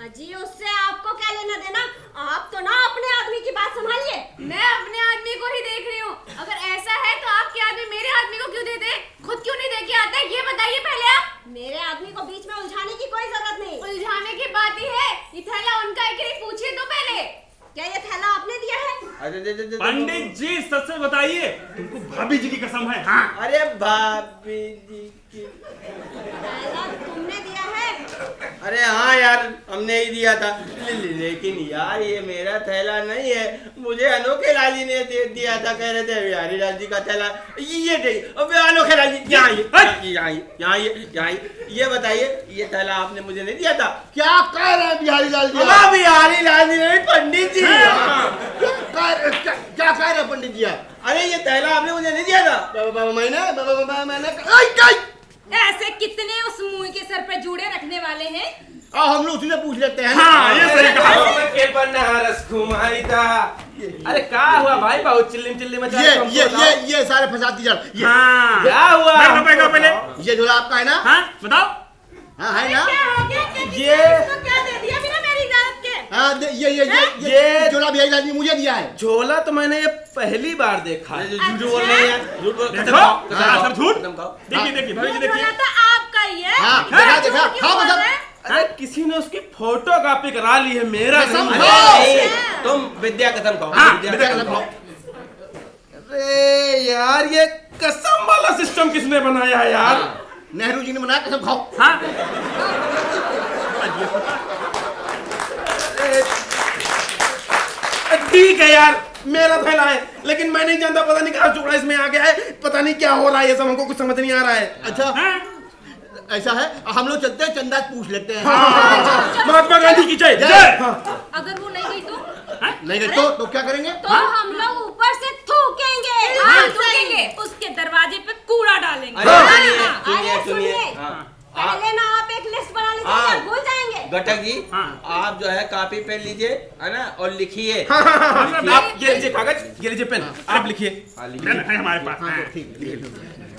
Speaker 8: अजी उससे आपको क्या लेना देना? आप तो ना अपने आदमी की बात संभालिए।
Speaker 9: मैं अपने आदमी को ही देख रही हूँ। अगर ऐसा है तो आपके आदमी मेरे आदमी को क्यों दे दे? खुद क्यों नहीं दे के आता है? ये बताइए पहले आप।
Speaker 8: मेरे आदमी को बीच में उलझाने की कोई जरूरत नहीं।
Speaker 9: उलझाने की बात ही है। ये थैला उनका है कि नहीं, पूछिए तो पहले।
Speaker 8: क्या ये थैला आपने दिया है?
Speaker 7: पंडित जी सच सच बताइए, तुमको भाभी जी की कसम है। हाँ।
Speaker 12: अरे भाभी जी की,
Speaker 8: थैला तुमने दिया है?
Speaker 12: अरे हाँ यार, हमने ही दिया था। लेकिन यार ये मेरा थैला नहीं है, मुझे अनोखे लाल जी ने दे दिया था। कह रहे थे बिहारी लाल जी का थैला ये देखिए। अबे अनोखे लाल जी, यहाँ ये बताइए, ये थैला आपने मुझे नहीं दिया था?
Speaker 6: क्या कह रहे हैं बिहारी लाल जी?
Speaker 12: बिहारी लाल जी नहीं, पंडित जी।
Speaker 6: क्या कह रहे हैं पंडित जी?
Speaker 12: अरे ये थैला आपने मुझे नहीं दिया था।
Speaker 6: मैंने
Speaker 9: ऐसे कितने उस मुंह के सर पे जूड़े रखने वाले हैं?
Speaker 6: हम लोग उसी पूछ लेते हैं।
Speaker 7: हाँ, ये सही कहा।
Speaker 12: अरे क्या हुआ भाई, बहुत चिल्ली मचा।
Speaker 6: ये सारे फसाद की जड़।
Speaker 7: हाँ।
Speaker 12: क्या हुआ?
Speaker 7: बैठो पहले।
Speaker 6: ये जो आपका है ना?
Speaker 7: हाँ बताओ।
Speaker 6: हाँ है ना?
Speaker 9: क्या हो गया?
Speaker 12: ये
Speaker 9: क्या दे दिया बिना मेरी इजाजत के?
Speaker 6: हाँ ये झोला बिहारी लाल जी मुझे दिया है।
Speaker 5: झोला तो मैंने ये पहली बार देखा है।
Speaker 12: झूठ बोल रहे हैं, झूठ बोल रहे हैं।
Speaker 7: सब झूठ। देखिए भाभी जी देखिए।
Speaker 9: झोला तो आपका ही है।
Speaker 6: हाँ, देखा खाओ कसम।
Speaker 5: अरे किसी ने उसकी फोटो कॉपी करा ली है, मेरा
Speaker 6: कसम
Speaker 5: नहीं।
Speaker 6: खाओ।
Speaker 12: तुम विद्या कसम खाओ।
Speaker 6: विद्या कसम खाओ।
Speaker 5: अरे यार, ये कसम वाला सिस्टम किसने बनाया है यार?
Speaker 6: नेहरू जी ने बनाया, कसम खाओ।
Speaker 7: हाँ।
Speaker 5: ठीक है यार, मेरा थैला है, लेकिन मैं नहीं जानता, पता नहीं कहाँ चूड़ा इसमें आ गया है, पता नहीं क्या हो रहा है, ये सब हमको कुछ समझ नहीं आ रहा है।
Speaker 6: अच्छा ऐसा है, हम लोग चलते हैं, चंदा पूछ लेते हैं।
Speaker 5: महात्मा गांधी की जय।
Speaker 9: अगर वो नहीं गई तो?
Speaker 6: नहीं गई तो क्या करेंगे?
Speaker 8: तो हम लोग ऊपर से थूकेंगे।
Speaker 9: हाँ, थूकेंगे। उसके दरवाजे पे कूड़ा डालेंगे।
Speaker 8: सुनिए, पहले ना आप एक लिस्ट बना लीजिए, भूल जाएंगे।
Speaker 12: घटक जी, आप जो है कॉपी पेन लीजिए, है ना, और लिखिए।
Speaker 5: आप ये लीजिए कागज, ये लीजिए पेन, आप लिखिए।
Speaker 7: है हमारे पास।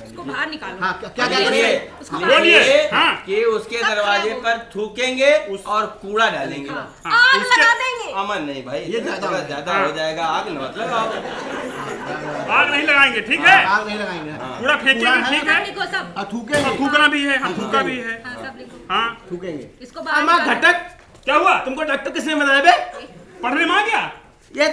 Speaker 9: उसको बाहर निकालो।
Speaker 6: हाँ, क्या
Speaker 12: लिखिए
Speaker 7: हाँ।
Speaker 12: कि उसके दरवाजे पर थूकेंगे और कूड़ा डालेंगे।
Speaker 8: आग लगा देंगे।
Speaker 12: अमन नहीं भाई, ये ज्यादा हो जाएगा। आग न मतलब
Speaker 7: आग नहीं लगाएंगे, ठीक है?
Speaker 6: आग नहीं लगाएंगे।
Speaker 7: पूरा फेंकेंगे, ठीक है?
Speaker 9: लिखो सब।
Speaker 6: थूकेंगे,
Speaker 7: थूकना भी है, हम थूका भी है।
Speaker 9: हाँ, सब लिखो।
Speaker 7: हाँ
Speaker 6: थूकेंगे।
Speaker 9: इसको बाहर
Speaker 5: अम्मा
Speaker 9: निकालो।
Speaker 5: घटक,
Speaker 7: क्या हुआ?
Speaker 5: तुमको डॉक्टर किसने बनाया बे?
Speaker 7: पढ़ने में आ गया?
Speaker 5: ये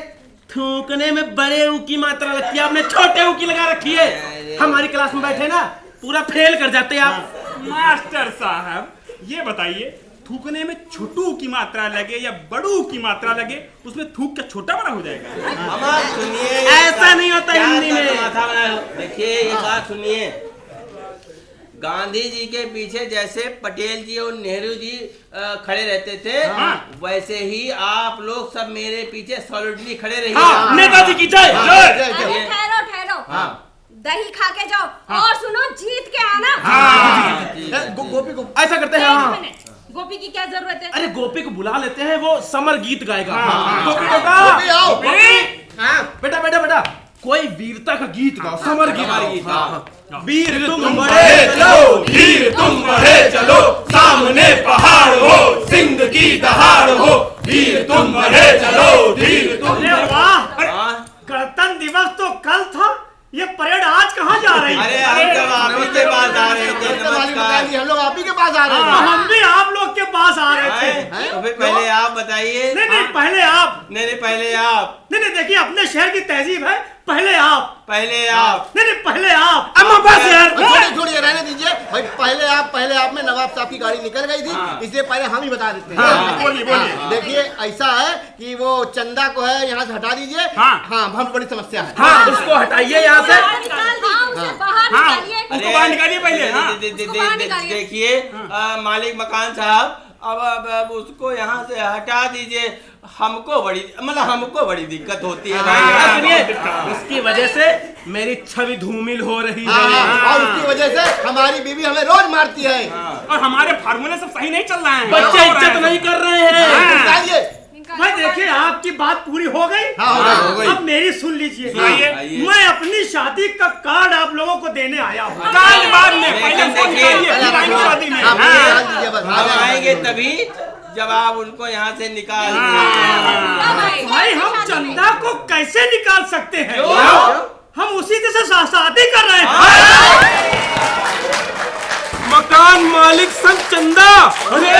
Speaker 5: थूकने में बड़े ऊ की मात्रा लगती है, आपने छोटे ऊ की लगा रखी है। हमारी क्लास में बैठे ना, पूरा फेल कर जाते हैं आप।
Speaker 7: मास्टर साहब ये बताइए, थूकने में छोटू की मात्रा लगे या बड़ू की मात्रा लगे, उसमें थूक क्या छोटा बड़ा हो जाएगा?
Speaker 12: अमन सुनिए,
Speaker 5: ऐसा नहीं होता हिंदी में।
Speaker 12: देखिए ये बात सुनिए, गांधी जी के पीछे जैसे पटेल जी और नेहरू जी खड़े रहते थे, वैसे ही आप लोग सब मेरे पीछे सॉलिडली खड़े रहिए।
Speaker 5: नेताजी की जय।
Speaker 8: ठहरो। दही खा के जाओ और सुनो, जीत के आना।
Speaker 6: गोपी को
Speaker 5: ऐसा करते हैं। हाँ,
Speaker 9: गोपी की क्या जरूरत है?
Speaker 5: अरे गोपी को बुला लेते हैं, वो समर गीत गाएगा। गोपी बेटा कोई वीरता का गीत गाओ, समर गीत। वीर तुम बढ़े चलो, वीर तुम बढ़े चलो, सामने पहाड़ हो, सिंध की दहाड़ हो, वीर तुम बढ़े चलो, वीर तुम। वाह, गणतंत्र दिवस तो कल था, ये परेड आज कहाँ जा रही है?
Speaker 12: अरे हम जब आप ही के पास आ रहे थे, नमस्कार।
Speaker 6: हम लोग आप ही के पास आ रहे थे।
Speaker 5: हम भी आप लोग के पास आ रहे थे।
Speaker 12: तो फिर पहले आप बताइए।
Speaker 5: नहीं पहले आप।
Speaker 12: नहीं पहले आप।
Speaker 5: नहीं देखिए, अपने शहर की तहजीब है, पहले आप।
Speaker 12: नहीं
Speaker 5: पहले आप। अम्मा बस यार,
Speaker 6: छोड़िए, रहने दीजिए भाई। पहले आप में नवाब साहब की गाड़ी निकल गई थी, इसलिए पहले हम ही बता देते हैं।
Speaker 7: बोलिए।
Speaker 6: देखिए ऐसा है कि वो चंदा को है यहाँ से हटा दीजिए।
Speaker 7: हाँ,
Speaker 6: बहुत बड़ी समस्या है।
Speaker 5: हाँ, उसको हटाइए यहाँ से।
Speaker 8: बाहर निकालिए।
Speaker 7: उसको बाहर निकालिए पहले।
Speaker 12: देखिए मालिक मकान साहब, अब उसको यहाँ से हटा दीजिए। हमको बड़ी दिक्कत होती है।
Speaker 5: सुनिए, उसकी वजह से मेरी छवि धूमिल हो रही है।
Speaker 6: और उसकी वजह से हमारी बीवी हमें रोज मारती है।
Speaker 7: और हमारे फार्मूले सब सही नहीं चल रहे हैं।
Speaker 5: बच्चे इज्जत नहीं कर रहे हैं।
Speaker 4: भाई देखिए, आपकी बात पूरी हो गई।
Speaker 6: हो गई।
Speaker 4: अब मेरी सुन लीजिए।
Speaker 12: सुनाइए।
Speaker 4: मैं अपनी शादी का कार्ड आप लोगों को देने आया हूँ।
Speaker 7: कार्ड बाद में, पहले
Speaker 12: लेकिन
Speaker 7: फोन
Speaker 12: देखिए,
Speaker 7: कराइए, फिर आएंगे शादी में।
Speaker 12: हम आएंगे तभी जब आप उनको यहाँ से निकाल देंगे।
Speaker 4: भाई हम चंदा को कैसे निकाल सकते हैं? हम उसी के साथ शादी कर रहे हैं।
Speaker 5: मकान मालिक संग चंदा। अरे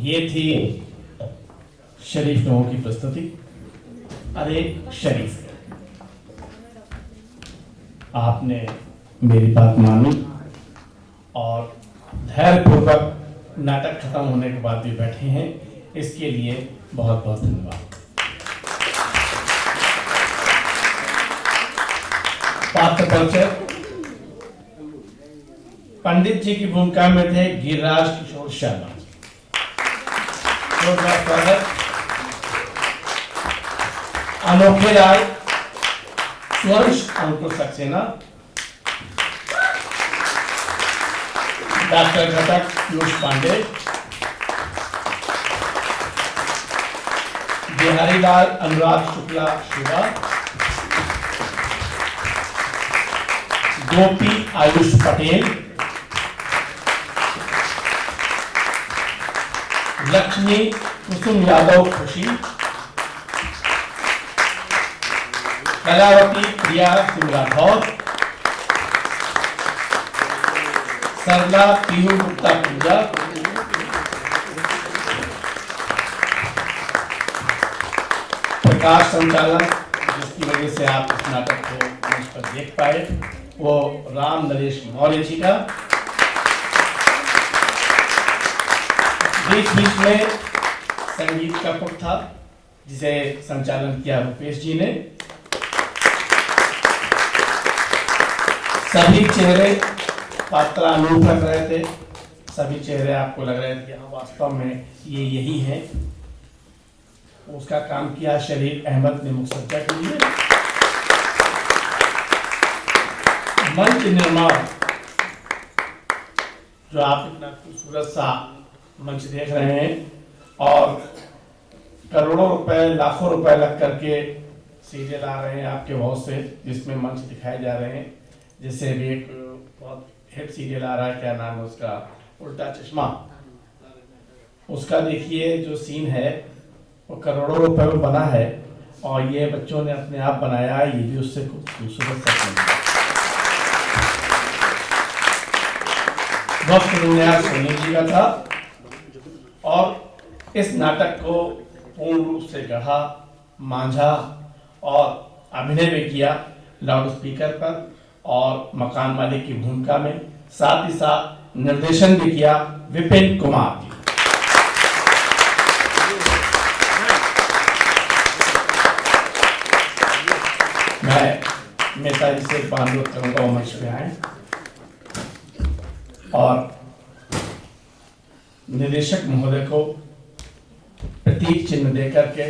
Speaker 1: ये थी शरीफ लोगों की प्रस्तुति। अरे शरीफ, आपने मेरी बात मानी और धैर्यपूर्वक नाटक खत्म होने के बाद भी बैठे हैं, इसके लिए बहुत बहुत धन्यवाद। पात्र परिचय। पंडित जी की भूमिका में थे गिरिराज किशोर शर्मा। अनोखे राय, स्वंश अंकुर सक्सेना, डॉक्टर घटक पीयूष पांडे, बिहारी लाल अनुराग शुक्ला शिवा, गोपी आयुष पटेल, लक्ष्मी कुसुम यादव खुशी, कलावती प्रिया सिंह राठौर, सरला पीहू गुप्ता पूजा, प्रकाश संचालन जिसकी वजह से आप इस नाटक को मंच पर देख पाए वो राम नरेश मौर्य जी का। बीच बीच में संगीत का पुट था जिसे संचालन किया रुपेश जी ने। सभी चेहरे पात्रानुरूप लग रहे थे, सभी चेहरे आपको लग रहे थे कि हाँ वास्तव में ये यही है। उसका काम किया शरीर अहमद ने मुसज्जा के लिए। मंच निर्माण, जो आप इतना खूबसूरत सा मंच देख रहे हैं और करोड़ों रुपए लाखों रुपए लग करके सीरियल आ रहे हैं आपके बहुत से, जिसमें मंच दिखाए जा रहे हैं। जैसे भी एक बहुत हिट सीरियल आ रहा है, क्या नाम है उसका, उल्टा चश्मा, उसका देखिए जो सीन है वो करोड़ों रुपए में बना है और ये बच्चों ने अपने आप बनाया, ये भी उससे खूबसूरत सा वक्त दुनिया सोनी जी का था और इस नाटक को पूर्ण रूप से गढ़ा, मांझा और अभिनय भी किया लाउड स्पीकर पर और मकान मालिक की भूमिका में, साथ ही साथ निर्देशन भी किया विपिन कुमार जी। मैं मेहता जी से अनुरोध करूंगा वो मंच पे आए और निदेशक महोदय को प्रतीक चिन्ह देकर के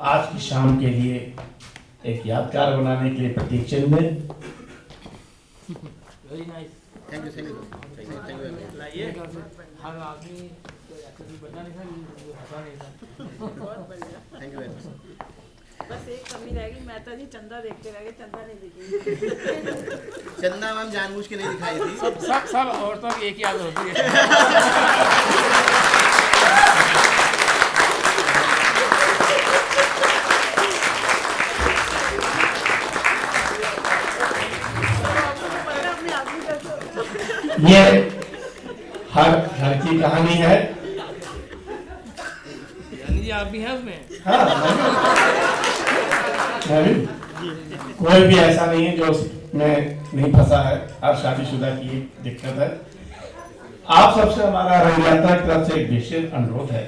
Speaker 1: आज की शाम के लिए एक यादगार बनाने के लिए प्रतीक चिन्ह दें।
Speaker 6: थैंक यू
Speaker 2: लाइए, हर आदमी बता नहीं था,
Speaker 6: थैंक यू वेरी मच।
Speaker 14: बस एक कमी रहेगी, मेहता जी चंदा देखते रह गए, चंदा नहीं दिखेगी।
Speaker 6: चंदा मैम जानबूझ के नहीं दिखाई थी।
Speaker 2: सब औरतों की एक ही आदत होती है।
Speaker 1: ये हर घर की कहानी है।
Speaker 2: यानी जी आप भी हैं उसमें?
Speaker 1: हाँ, मैं भी। कोई भी ऐसा नहीं है जो उसमें नहीं फंसा है। हर शादीशुदा की एक दिक्कत है। आप सबसे हमारा रंग यात्रा की तरफ से एक विशेष अनुरोध है।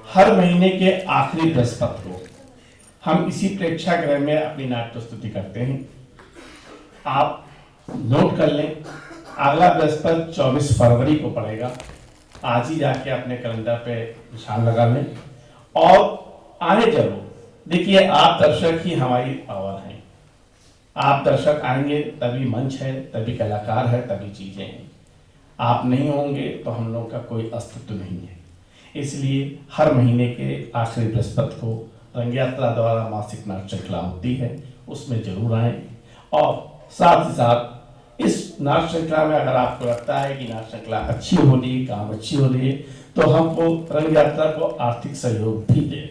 Speaker 1: हर महीने के आखिरी बृहस्पति को हम इसी प्रेक्षागृह में अपनी नाट्य प्रस्तुति करते हैं। आप नोट कर लें, अगला बृहस्पति 24 फरवरी को पड़ेगा। आज ही जाके अपने कैलेंडर पे निशान लगा लें और आए जरूर। देखिए, आप दर्शक ही हमारी पावर हैं। आप दर्शक आएंगे तभी मंच है, तभी कलाकार है, तभी चीजें हैं। आप नहीं होंगे तो हम लोग का कोई अस्तित्व नहीं है। इसलिए हर महीने के आखिरी बृहस्पति को रंग यात्रा द्वारा मासिक नाट्य श्रृंखला होती है, उसमें जरूर आए। और साथ ही साथ इस नाट्य श्रृंखला में अगर आपको लगता है कि नाट्य श्रृंखला अच्छी हो रही है, काम अच्छी हो रही है, तो हमको रंग यात्रा को आर्थिक सहयोग भी दें।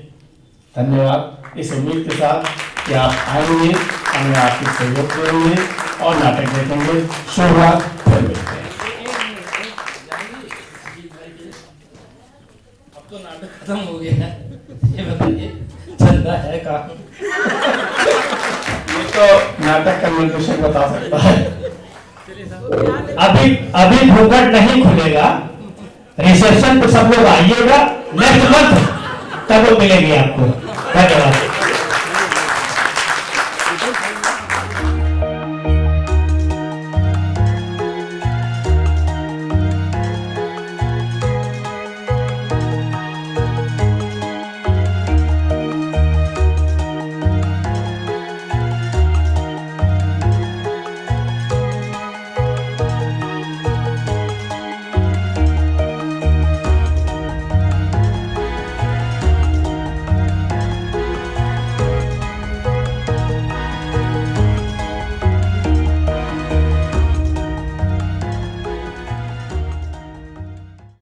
Speaker 1: धन्यवाद। इस उम्मीद के साथ कि आप आएंगे, हमें आर्थिक सहयोग करेंगे और नाटक देखेंगे। शुभरात, फिर मिलते हैं।
Speaker 2: अब तो नाटक खत्म हो गया है, ये बताइए चंदा है कहाँ?
Speaker 1: ये तो नाटक का निर्देशक बता सकता है।
Speaker 4: अभी घूंघट नहीं खुलेगा। रिसेप्शन पे सब लोग आइएगा, नेक्स्ट मंथ तब वो मिलेगी आपको। धन्यवाद।